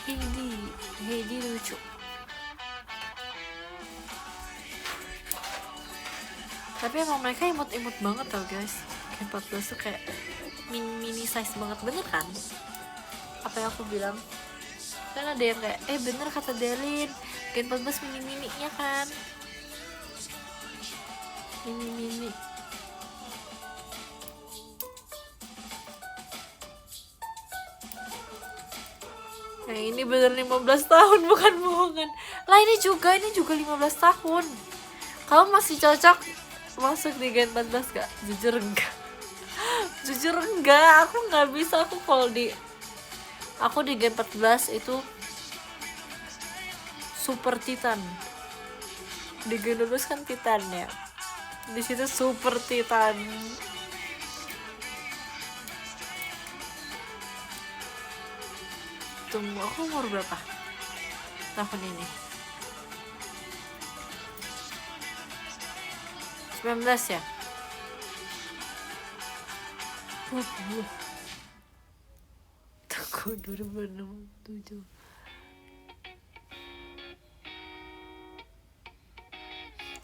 Heidi lucu. Tapi emang mereka imut banget tau guys. Gen 14 tuh kayak mini size banget, bener kan? Apa yang aku bilang? Kan ada yang kayak, bener kata Delin, Gen 14 mini-mininya kan, mini. Nah ini bener 15 tahun, bukan bohongan. Lah ini juga 15 tahun. Kamu masih cocok masuk di Gen 14 gak? Jujur enggak. Jujur enggak, aku gak bisa. Aku di Gen 14 itu super titan. Di Gen 12 kan titan ya, di situ super titan. Tunggu, aku umur berapa tahun ini? 19 ya? Tunggu, 2007.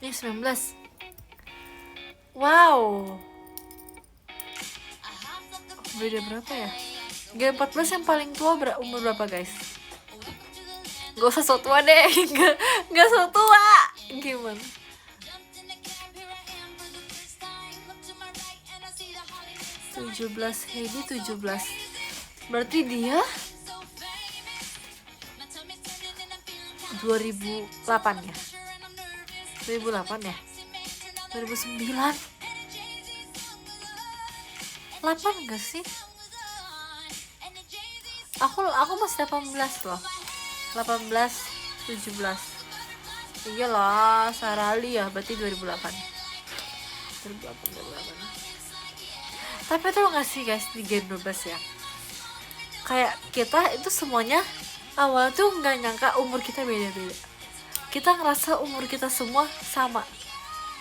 Ini 19. Wow, beda berapa ya? Gen 14 yang paling tua umur berapa guys? Gak usah so tua deh. Gak so tua. Gimana? 17, Heidi 17. Berarti dia 2008 ya? 2008 ya? 2009? 8 gak sih? Aku masih 18 loh. 18, 17. Iyalah, Sarali ya, berarti 2008. Tapi tau gak sih guys, di Gen 12 ya, kayak kita itu semuanya awal tuh gak nyangka umur kita beda-beda. Kita ngerasa umur kita semua sama.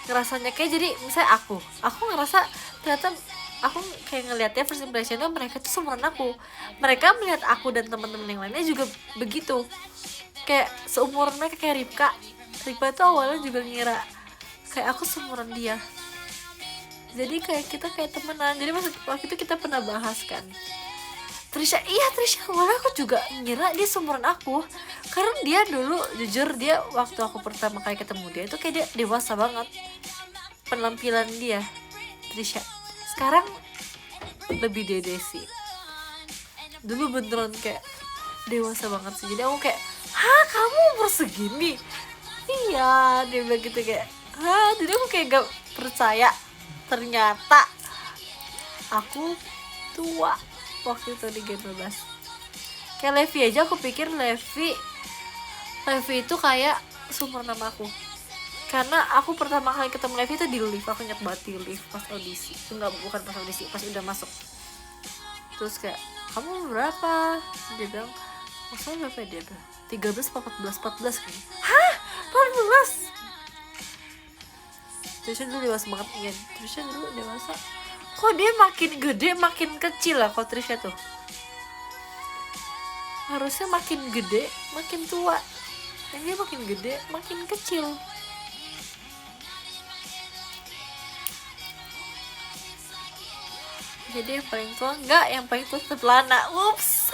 Ngerasanya kayak, jadi misalnya aku ngerasa ternyata aku kayak ngelihatnya first impressionnya mereka tuh seumuran aku. Mereka melihat aku dan teman-teman yang lainnya juga begitu, kayak seumuran mereka. Kayak Ripka tuh awalnya juga ngira kayak aku seumuran dia. Jadi kayak kita kayak temenan. Jadi waktu itu kita pernah bahas kan, Trisha awalnya aku juga ngira dia seumuran aku, karena dia dulu, jujur dia waktu aku pertama kali ketemu dia itu kayak dia dewasa banget penampilan dia, Trisha. Sekarang lebih dede sih, dulu beneran kayak dewasa banget sih. Jadi aku kayak, hah kamu umur segini? Iya, dia bilang gitu kayak, hah. Jadi aku kayak gak percaya, ternyata aku tua waktu itu di Gen 12. Kayak Levi aja, aku pikir Levi itu kayak seumuran nama aku, karena aku pertama kali ketemu Levi itu di lift. Aku ingat banget di lift pas audisi. Bukan pas audisi, pas udah masuk. Terus kayak, kamu berapa? Dia bilang, maksudnya berapa ya? Dia bilang 13 apa 14 kayaknya. Hah? 14? Trisha dulu dewasa banget kan? Trisha dulu dewasa. Kok dia makin gede makin kecil lah kok Trisha tuh? Harusnya makin gede makin tua. Dan dia makin gede makin kecil. Jadi yang paling tua enggak, yang paling tua tetap Lana. Ups.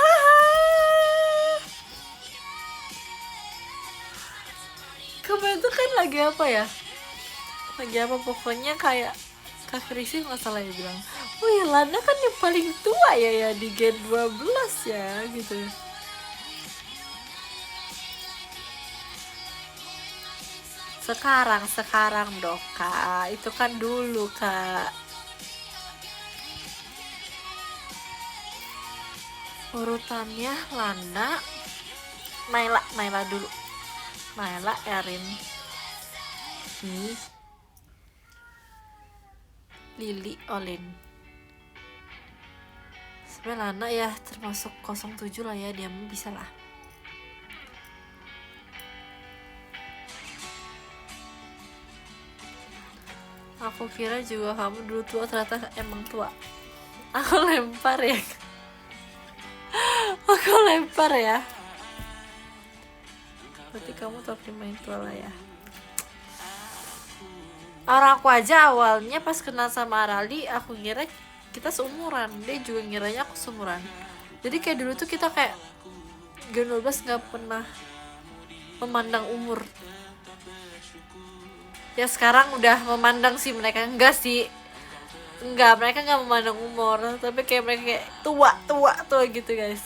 Kemarin tuh kan lagi apa ya? Lagi apa pokoknya kayak Kak Krisi nggak salah ya bilang, oh ya Lana kan yang paling tua ya di Gen 12 ya gitu. Sekarang dong Kak, itu kan dulu Kak. Urutannya Lana, Naila dulu, Naila, Erin, Lily, Olin. Sebenarnya Lana ya termasuk 07 lah ya, dia bisa lah. Aku kira juga kamu dulu tua, ternyata emang tua. Aku lempar ya. Aku lempar ya. Berarti kamu top 5 yang tua lah ya. Orang aku aja awalnya pas kenal sama Arali, aku ngira kita seumuran. Dia juga ngiranya aku seumuran. Jadi kayak dulu tuh kita kayak Gen 12 gak pernah memandang umur. Ya sekarang udah memandang sih mereka. Enggak sih. Enggak, mereka gak memandang umur. Tapi kayak mereka kayak tua gitu guys.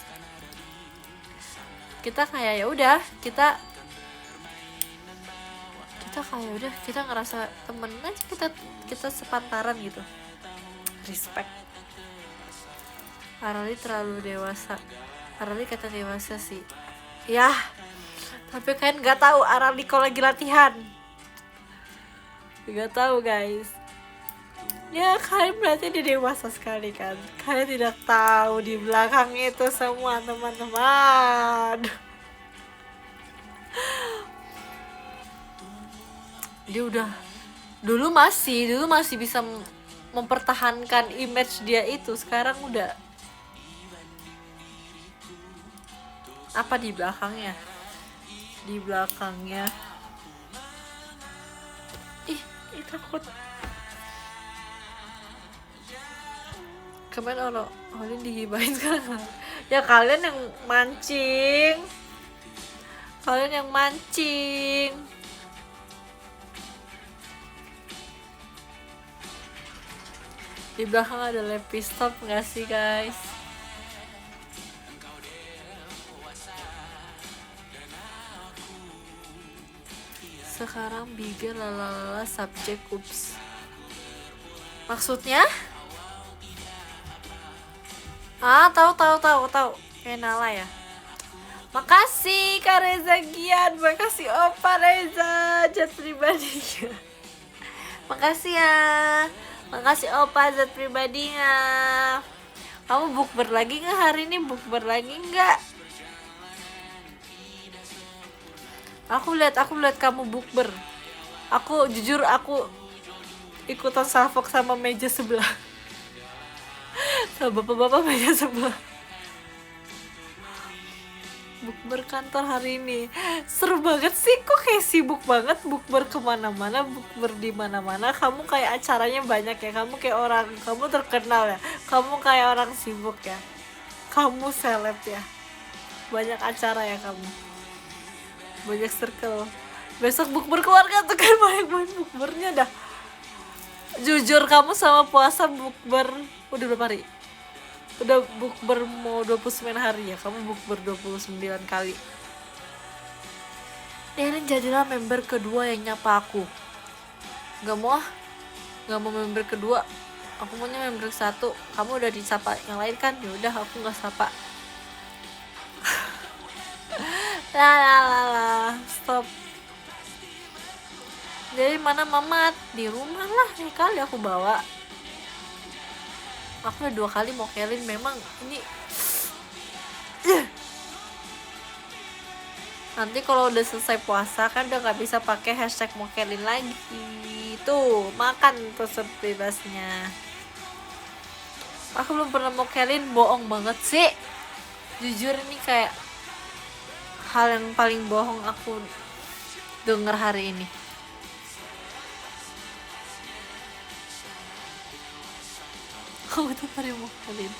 Kita kayak ya udah, kita kayak udah, kita ngerasa temen aja, kita sepantaran gitu. Respect. Arali terlalu dewasa. Arali kata dewasa sih. Ya, tapi kan nggak tahu Arali kalau lagi latihan. Nggak tahu guys. Ya kalian berarti dia dewasa sekali kan. Kalian tidak tahu di belakang itu semua teman-teman. Dia udah dulu masih bisa mempertahankan image dia itu. Sekarang udah apa di belakangnya ih takut. Kemarin Olin digibahin sekarang. Ya kalian yang mancing. Di belakang ada lampi stop nggak sih guys? Sekarang bigger lalala subjek ups. Maksudnya? Tahu. Kayak Nala ya. Makasih Kak Reza Gian, makasih Opa Reza Jet pribadinya. Makasih ya. Makasih Opa Jet pribadinya. Kamu bukber lagi nggak hari ini? Bukber lagi nggak? Aku lihat kamu bukber. Aku jujur ikutan salfok sama meja sebelah. Sama bapak-bapak meja sebelah. Bukber kantor hari ini seru banget sih, kok kayak sibuk banget bukber kemana-mana, bukber di mana-mana. Kamu kayak acaranya banyak ya, kamu terkenal ya, kamu kayak orang sibuk ya, kamu seleb ya, banyak acara ya, kamu banyak circle. Besok bukber keluarga tuh kan banyak bukbernya dah. Jujur kamu sama puasa bukber udah berapa hari? Udah bukber mau 29 hari ya, kamu bukber 29 kali. Nerin jadilah member kedua yang nyapa aku. Gak mau member kedua, aku maunya member satu. Kamu udah disapa yang lain kan, yaudah aku gak sapa. lah stop. Dari mana Mamat? Di rumah lah, ini kali aku bawa. Aku udah 2 kali mokelin, memang ini nanti kalau udah selesai puasa kan udah nggak bisa pakai hashtag mokelin lagi. Tuh makan tuh sebebasnya. Aku belum pernah mokelin, bohong banget sih. Jujur ini kayak hal yang paling bohong aku denger hari ini. Kamu tuh pernah mokelin.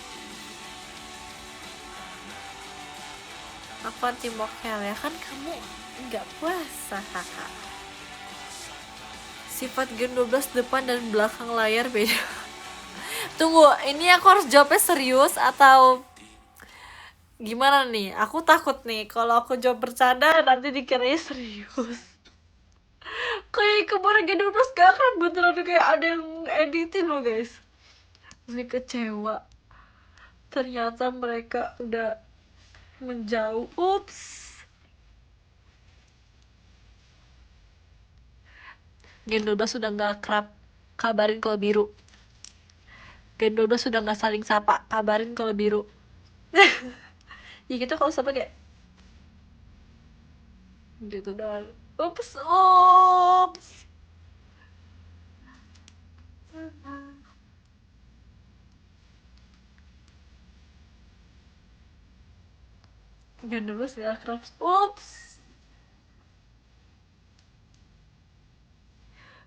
Aku anti mokel ya kan, kamu nggak puasa kakak. Sifat Gen 12 depan dan belakang layar beda. Tunggu, ini aku harus jawabnya serius atau gimana nih? Aku takut nih kalau aku jawab bercanda nanti dikiranya serius. Kayak kemarin Gen 12 gak akan beneran kayak ada yang editin loh guys. Ini kecewa. Ternyata mereka udah menjauh. Ups. Gen 12 sudah gak akrab. Kabarin kalau biru. Gen 12 sudah gak saling sapa. Kabarin kalau biru. Ya gitu kalau sapa kayak gitu doang. Ups. Ups. Gen 12 gak akrab. Ups.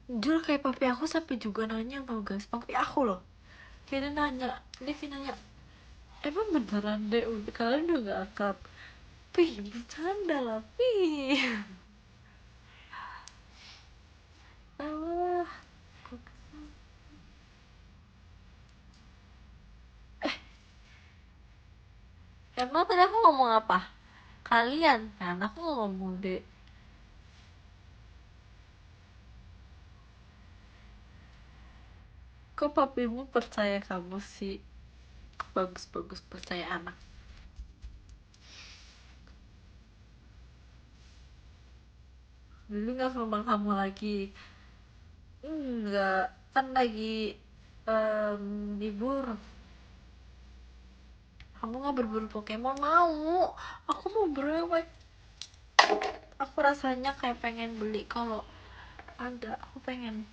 Jujur kayak papi aku sampai juga nanya tau guys. Papi aku loh. Kayak dia nanya. Dia kayak nanya, emang beneran deh kalian udah gak akrab? Pi, bercanda lah Pi. Alah. Emang tadi aku ngomong apa? Kalian kan, aku ngomong deh. Kok papimu percaya kamu sih? Bagus-bagus percaya anak. Dulu gak ke rumah kamu lagi? Enggak, kan lagi libur. Kamu gak berburu Pokemon? Mau. Aku mau brewek. Aku rasanya kayak pengen beli kalau ada. Aku pengen.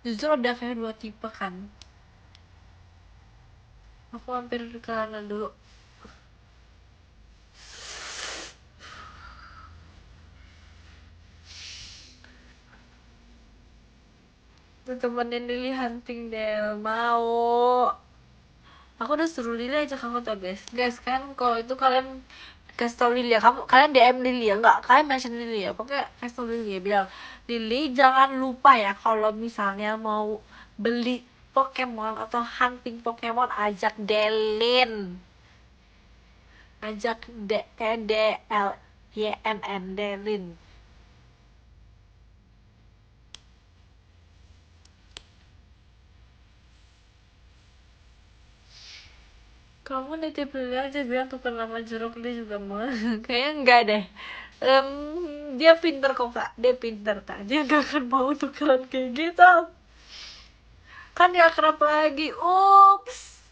Justru ada kayak 2 tipe kan. Aku hampir ke sana dulu. Tuh temenin Lily hunting Del. Mau. Aku udah suruh Lily aja kamu tuh guys. Guys kan kalau itu kalian kasih tau Lily ya. Kalian DM Lily ya. Enggak, kalian mention Lily ya. Pokoknya kasih tau Lily ya. Bilang, Lily jangan lupa ya kalau misalnya mau beli Pokemon atau hunting Pokemon, ajak Delin. Ajak DLYNN Delin. Kamu nitip Lily aja, bilang tukar nama jeruk dia juga mau. Kayaknya enggak deh. Dia pinter kok kak, dia pinter tak, dia gak akan mau tukeran kayak gitu. Kan dia akrab lagi. Ups.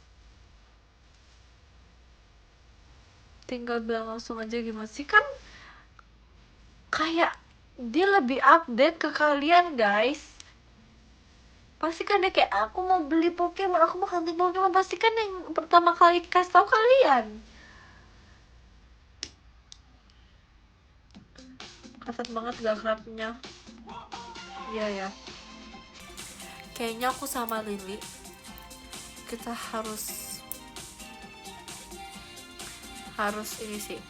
Tinggal bilang langsung aja gimana sih, kan kayak dia lebih update ke kalian guys. Pasti kan dia kayak, aku mau beli Pokemon, aku mau hunting Pokemon, pasti kan yang pertama kali kasih tau kalian. Kasat banget gak akrabnya. Iya ya. Kayaknya aku sama Lily kita harus ini sih,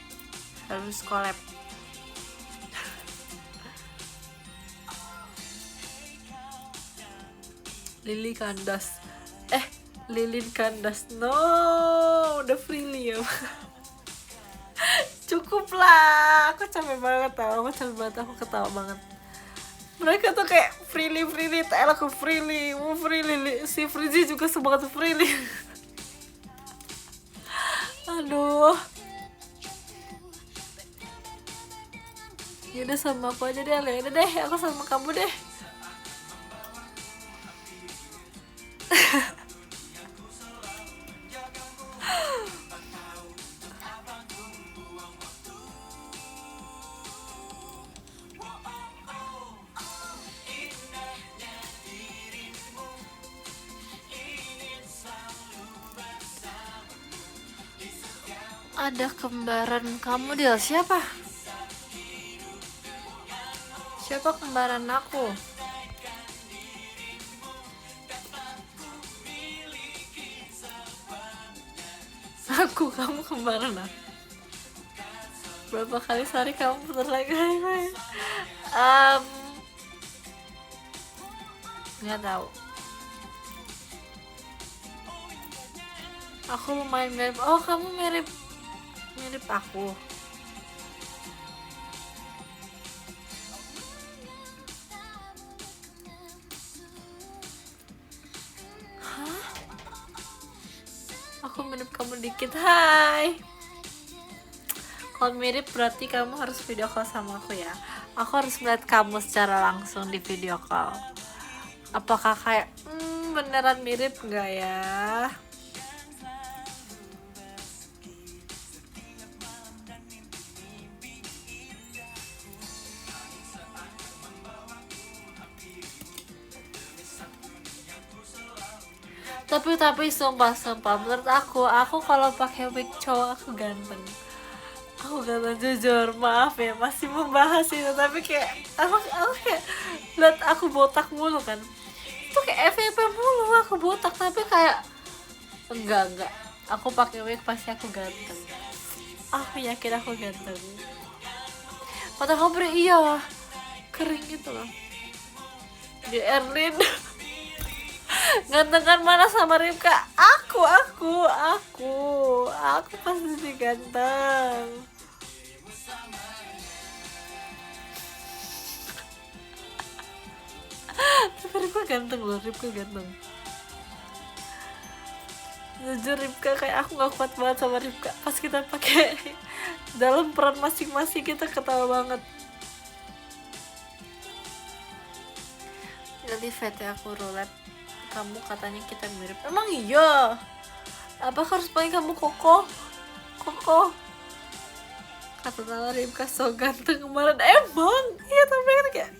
harus collab. Lily kandas, Lilin kandas, no, udah freely ya. Cukup lah, aku capek banget tau, aku ketawa banget. Mereka tuh kayak freely, TL aku freely, mau freely, si Frizi juga semangat freely. Aduh. Yaudah sama aku aja deh, yaudah deh, aku sama kamu deh. Ada kembaran kamu Del, siapa kembaran aku? aku, kamu kemana? Berapa kali sehari kamu putar lagi? um, nggak tahu. Aku lumayan mirip. Oh, kamu mirip aku. Hah? Aku mirip kamu dikit. Hai. Kalau mirip berarti kamu harus video call sama aku ya. Aku harus melihat kamu secara langsung di video call. Apakah kayak beneran mirip nggak ya? Tapi sumpah menurut aku kalau pakai wig cowok aku ganteng. Aku ganteng jujur, maaf ya masih membahas itu, tapi kayak aku kayak lihat aku botak mulu kan. Itu kayak FVP mulu aku botak, tapi kayak enggak. Aku pakai wig pasti aku ganteng. Aku yakin aku ganteng. Mata kamu iya kering gitu loh. Di Erlin gantengan mana sama Ripka? Aku pasti ganteng. Tapi Ripka ganteng loh, jujur Ripka kayak aku nggak kuat banget sama Ripka. Pas kita pakai dalam peran masing-masing kita ketawa banget. Jadi VT aku roulette, kamu katanya kita mirip. Emang iya? Apa harus panggil kamu Koko? Kata Tala Ripka so ganteng kemarin. Emang? Iya, tapi kan kayak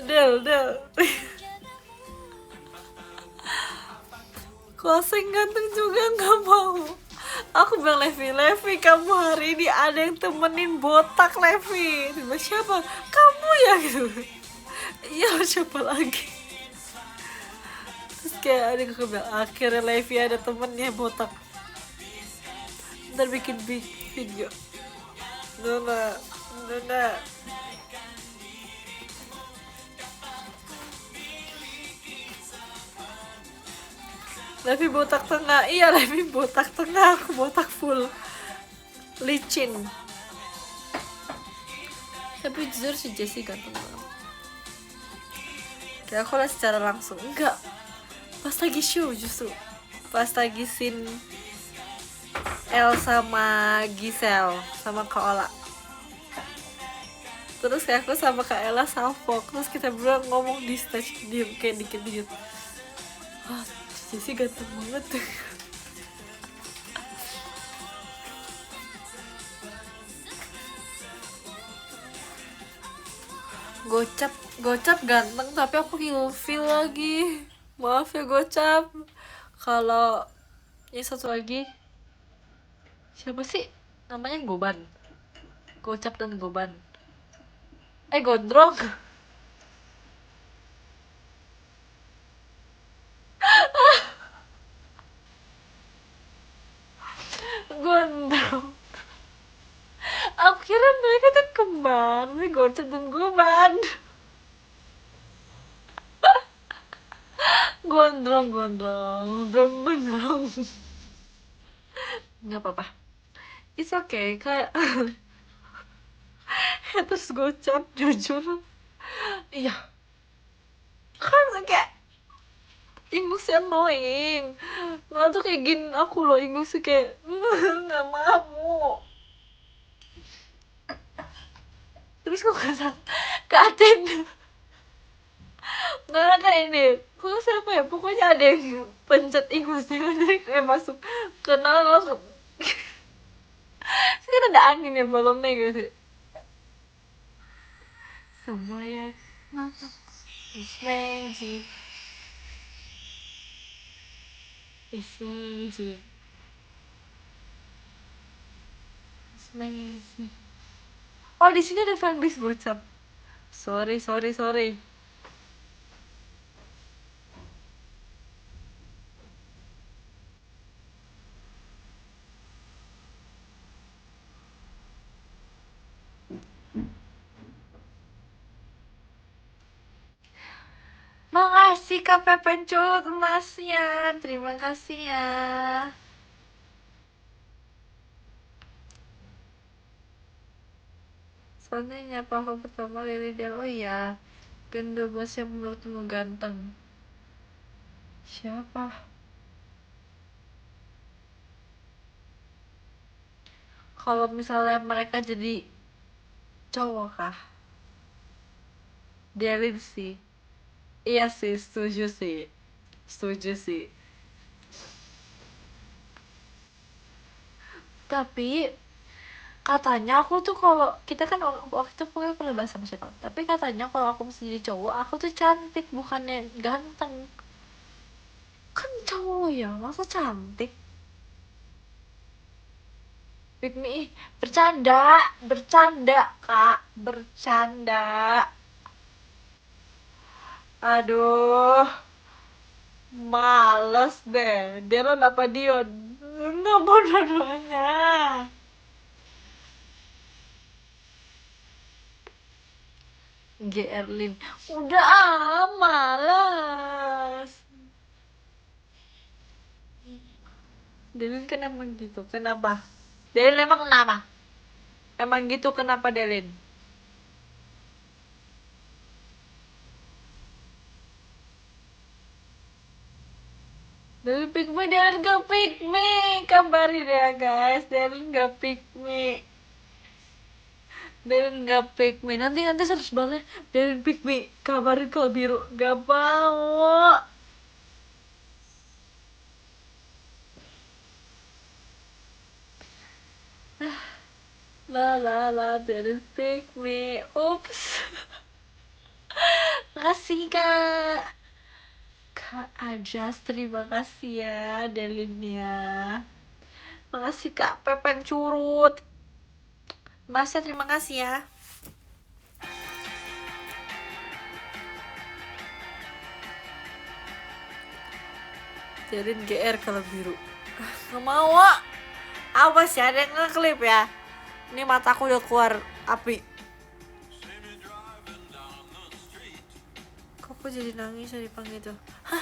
Del Koseng ganteng juga nggak mau. Aku bilang Levi kamu hari ini ada yang temenin botak Levi. Tiba siapa? Kamu ya gitu. Iya siapa lagi? Terus kayak ada yang bilang akhirnya Levi ada temennya botak. Ntar bikin video. Nona. Levi botak tengah. Iya Levi botak tengah, aku botak full licin. Tapi jujur si Jessie ganteng banget. Kayak aku lihat secara langsung enggak. Pas lagi show justru. Pas lagi scene El sama Giselle sama Kak Ola. Terus kayak aku sama Kak Ella salfok. Terus kita berdua ngomong di stage diem kayak dikit-dikit. Wah, Jessie ganteng banget tuh. Gocap ganteng tapi aku ilfil lagi. Maaf ya Gocap. Kalau ini satu lagi siapa sih namanya? Gocap dan Goban. Gondrong. Gondrong. Aku kira mereka tuh kembar, Gocap dan Goban. Gondrong. Nggak apa-apa. It's okay, kayak haters Gocap jujur. Iya. Kan kayak ingusnya annoying. Nggak tuh kayak gini aku loh, ingusnya kayak nggak mau. Terus kok gak salah ke Aten. Nggak kan ini kok siapa ya, pokoknya ada yang pencet ingusnya kayak masuk kenal langsung. Sekarang ada angin ya balonnya gitu. Semuanya It's magic. It's magic. It's magic. Oh di sini ada fanbase Gocap. Sorry. kasih Kak Pepencut emasnya. Terima kasih ya. Soalnya nyapa aku pertama Lily Del. Oh iya, gendebos yang menurutmu ganteng siapa? Kalau misalnya mereka jadi cowok kah? Delin sih. Iya sih, setuju sih. Setuju sih. Tapi katanya aku tuh kalau kita kan waktu itu pokoknya pernah bahas sama siapa. Tapi katanya kalau aku mesti jadi cowok, aku tuh cantik bukannya ganteng. Kan cowok ya, masa cantik? Pick me, bercanda, bercanda kak, bercanda. Aduh, males deh. Dia apa Dion? Nggak mau dua-duanya. G. Erlin. Udah males. Delin kan emang gitu. Kenapa? Delin emang kenapa? Emang gitu kenapa Delin? Delin pick me, Delin gak pick me. Kabarin ya guys, Delin gak pick me. Delin gak pick me. Nanti harus balas. Delin pick me. Kabarin kalau biru. Gak mau. La, Delin pick me. Oops. Makasih kak. Kak Ajas, terima kasih ya Delinnya. Makasih Kak Pepen Curut. Masnya terima kasih ya. Delin GR kalau biru. Gak mau. Awas ya, ada yang ngeklip ya. Ini mataku udah keluar api. Kok aku jadi nangis ya dipanggil itu? Hah?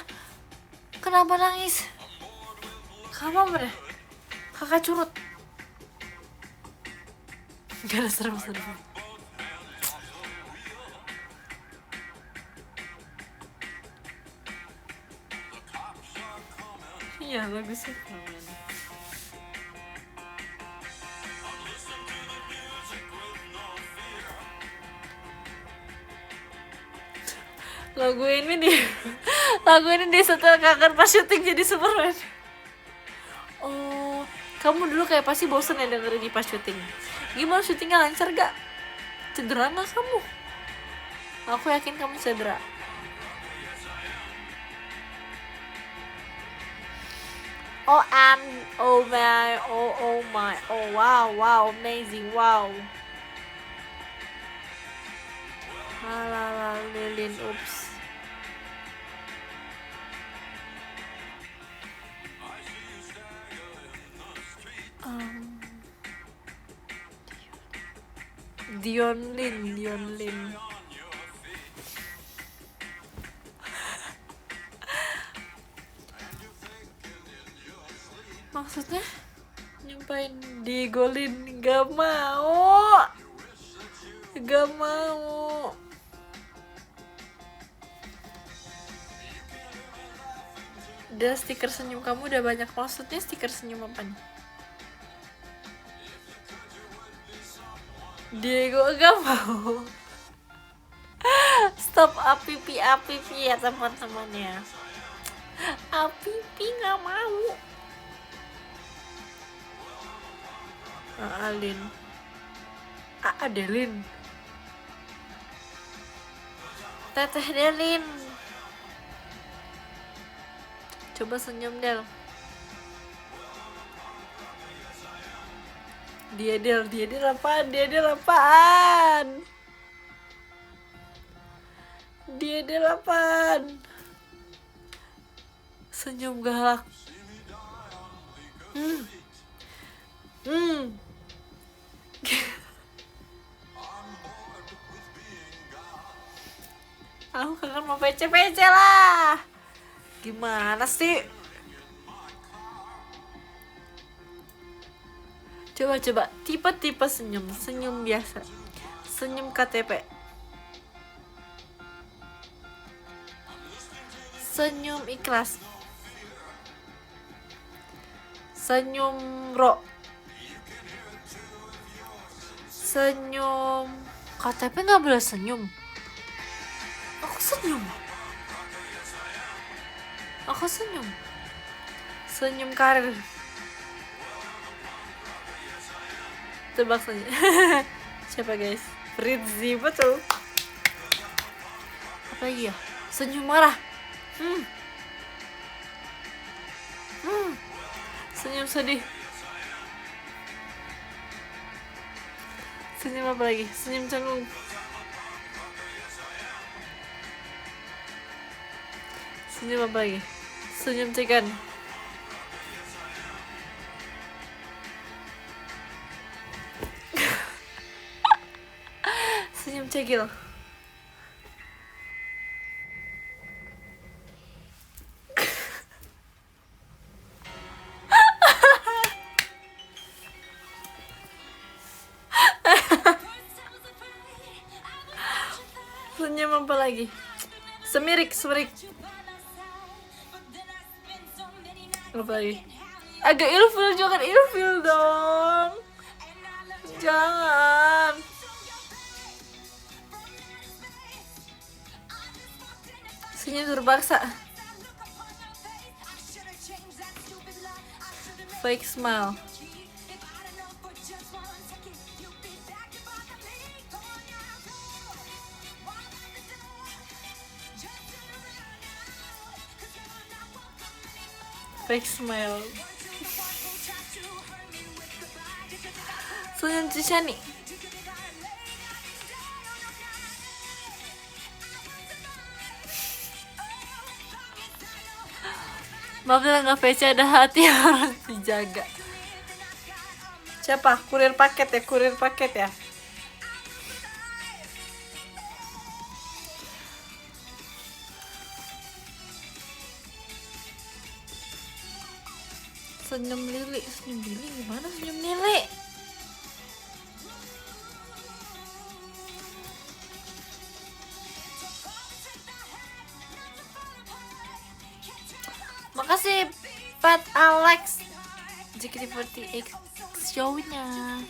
Kenapa nangis? Kamu mana? Kakak curut. Gak ada serem-serem. Iya bagusnya. Lagu ini di setel kangen pas syuting jadi Superman. Oh, kamu dulu kayak pasti bosen ya dengerin di pas syuting. Gimana syutingnya, lancar gak? Cedera gak kamu? Aku yakin kamu cedera. Oh my, oh wow, amazing, wow. Halala, Lilin, oops. Dion Lin. Maksudnya nyumpain digolin, gak mau. Udah, stiker senyum kamu udah banyak. Maksudnya stiker senyum apa nih? Diego gak mau. Stop apipi ya teman-temannya. Apipi gak mau. Alin. Delin. Teteh Delin. Coba senyum Del. Dia apaan? Dia apaan? Senyum galak. Aku kangen mau PC lah. Gimana sih? Coba tipe-tipe senyum. Senyum biasa, senyum KTP, senyum ikhlas, senyum ro, senyum KTP nggak boleh senyum. Aku senyum. Aku senyum. Senyum karir. Tebak saja. Siapa guys? Fritzi, betul. Apa lagi ya? Senyum marah. Senyum sedih. Senyum apa lagi? Senyum canggung. Senyum apa lagi? Senyum cegan. Senyum cegil. Senyum apa lagi? Semirik. Apa lagi? Agak ilfil, jangan ilfil dong. Jangan. Senyum terpaksa. Fake smile. Fake smile. Senyum Cishani. Maaf ya nggak PC, ada hati yang harus dijaga. Siapa? Kurir paket ya. Senyum Lili gimana senyum Lili? Makasih Pat Alex JKT48 show-nya.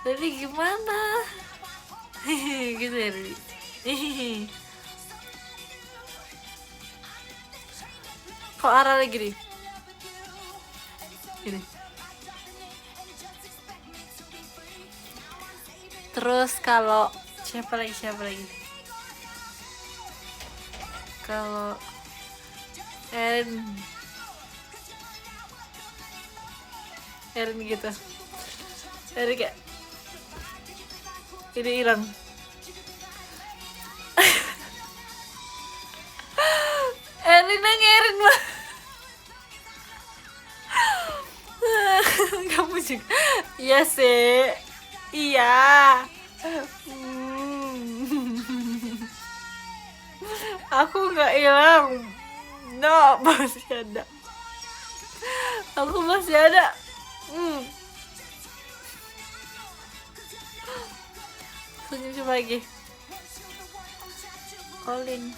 Lili gimana? Gitu ya Lili. Kok arah lagi nih? Gini. Terus kalau siapa lagi? Kalau Erin gitu. Erin kayak ini hilang. Erin mah. Kamu juga. Iya sih. Iya. Aku nggak hilang. No, masih ada. Aku masih ada. Senyum coba lagi. Colin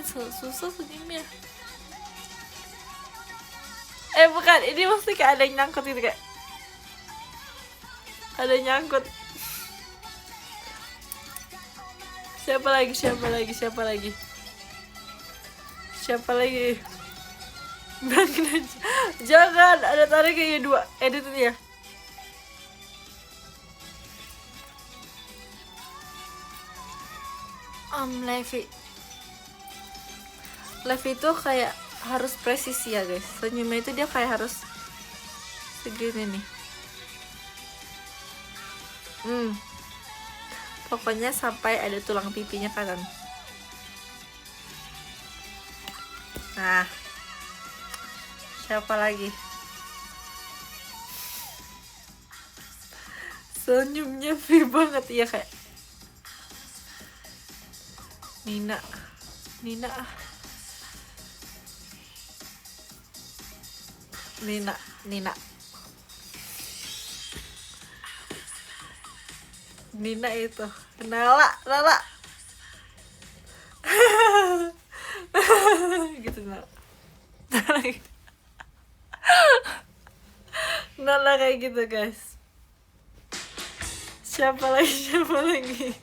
susah senyumnya. Bukan, ini mesti kayak ada yang nyangkut gitu, kayak ada yang nyangkut. Siapa lagi? Bilangin aja. Jangan, ada tarik kayak 2. Edit ini ya. Levi itu kayak harus presisi ya guys. Senyumnya itu dia kayak harus segini nih. Pokoknya sampai ada tulang pipinya kan. Nah, siapa lagi? Senyumnya free banget ya, kayak Nina. Nina. Nina. Nina itu. Nala. Gitu Nala. Nala kayak gitu guys. Siapa lagi?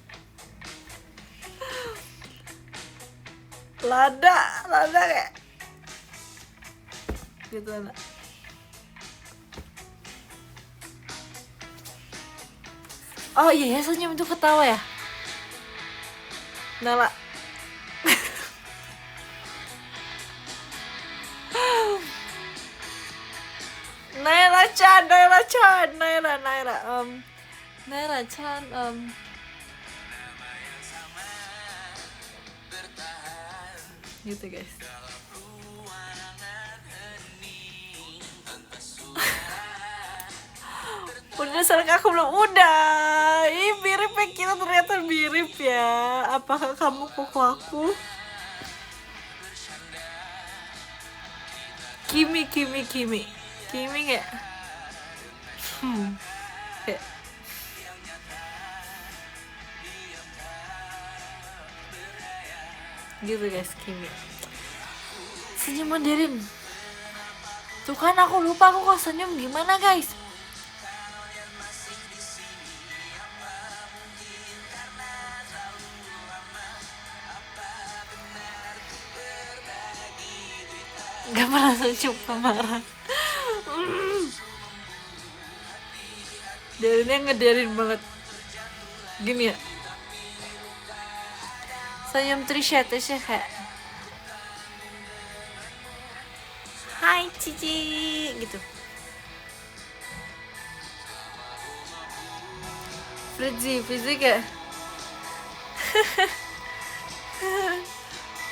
Lada kayak gitu anak. Oh iya ya, senyum itu ketawa ya. Nala. Naira Chan gitu guys. Udah saling aku belum? Udah. Ih, mirip ya, kita ternyata mirip ya. Apakah kamu kuku aku? Kimi nggak? Kayak gitu guys, Kimi. Senyum Mandarin. Tuh kan aku lupa aku kok senyum gimana guys. Gak pernah senyum kemarin. Darinnya ngederin banget. Gini ya. Senyum Trisha kayak hai Cici gitu. Frizzy kayak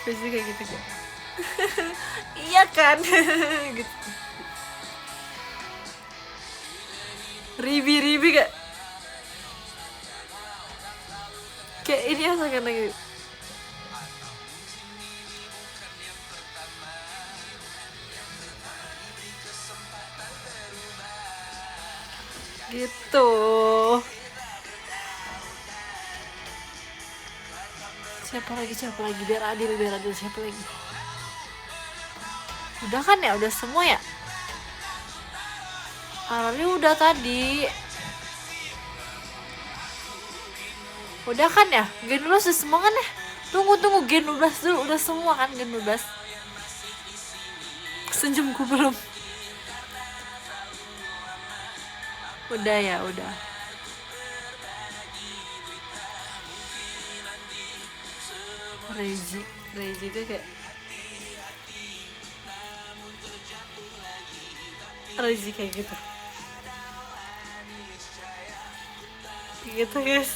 Frizzy kayak gitu kan. Iya kan. Gitu. Ribi kayak ini asalkan lagi gitu. Siapa lagi biar adil siapa lagi? Udah kan ya, udah semua ya. Arali udah tadi. Udah kan ya? Gen 12 udah semua kan ya? Tunggu Gen 12 dulu, udah semua kan Gen 12? Senyumku belum. Udah ya, udah. Rezi itu kayak Rezi kayak gitu. Gitu guys.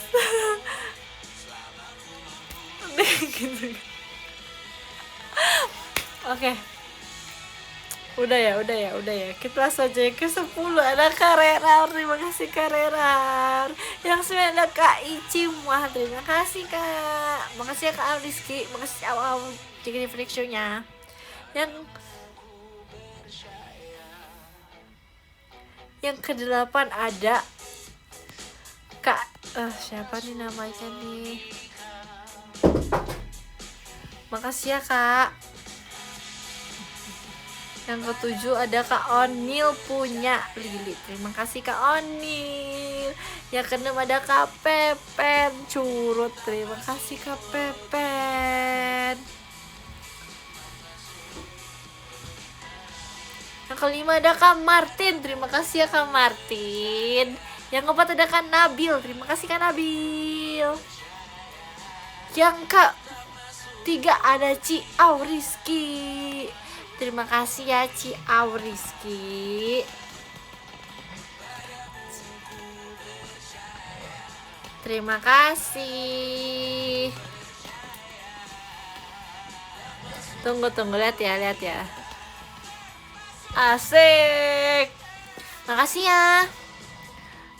Gitu. Oke. Udah ya. Kita langsung aja ke 10. Ada Karerar, terima kasih Karerar. Yang 9 ada Kak Icimah, terima kasih Kak. Makasih ya Kak Rizky, makasih awal jadi Freak Show-nya. Yang ke-8 ada Kak siapa nih namanya nih? Makasih ya Kak. Yang ke-7 ada Kak Onil punya Lili, terima kasih Kak Onil. Yang ke-6 ada Kak Pepen Curut, terima kasih Kak Pepen. Yang ke-5 ada Kak Martin, terima kasih ya Kak Martin. Yang ke-4 ada Kak Nabil, terima kasih Kak Nabil. Yang ke-3 ada Ci Auriski, terima kasih ya Ci Auriski. Terima kasih. Tunggu lihat ya. Asik. Makasih ya.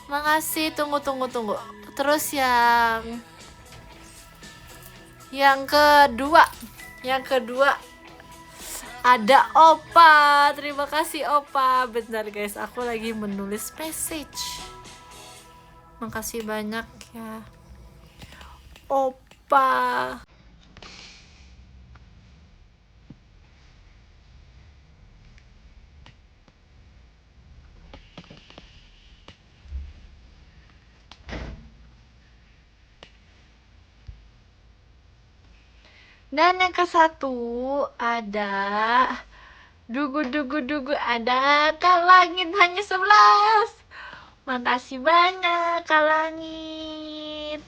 Makasih, tunggu. Terus yang kedua Yang kedua ada Opa. Terima kasih Opa. Bentar guys, aku lagi menulis message. Makasih banyak ya Opa. Dan yang ke satu ada dugu ada Kak Langit hanya 11. Makasih banyak Kak Langit.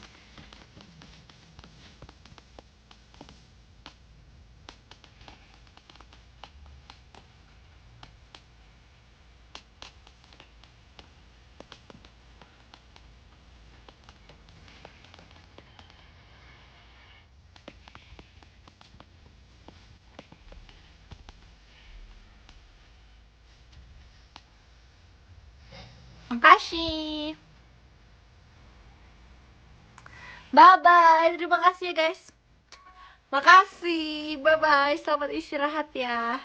Makasih. Bye bye. Terima kasih ya guys. Makasih. Bye bye. Selamat istirahat ya.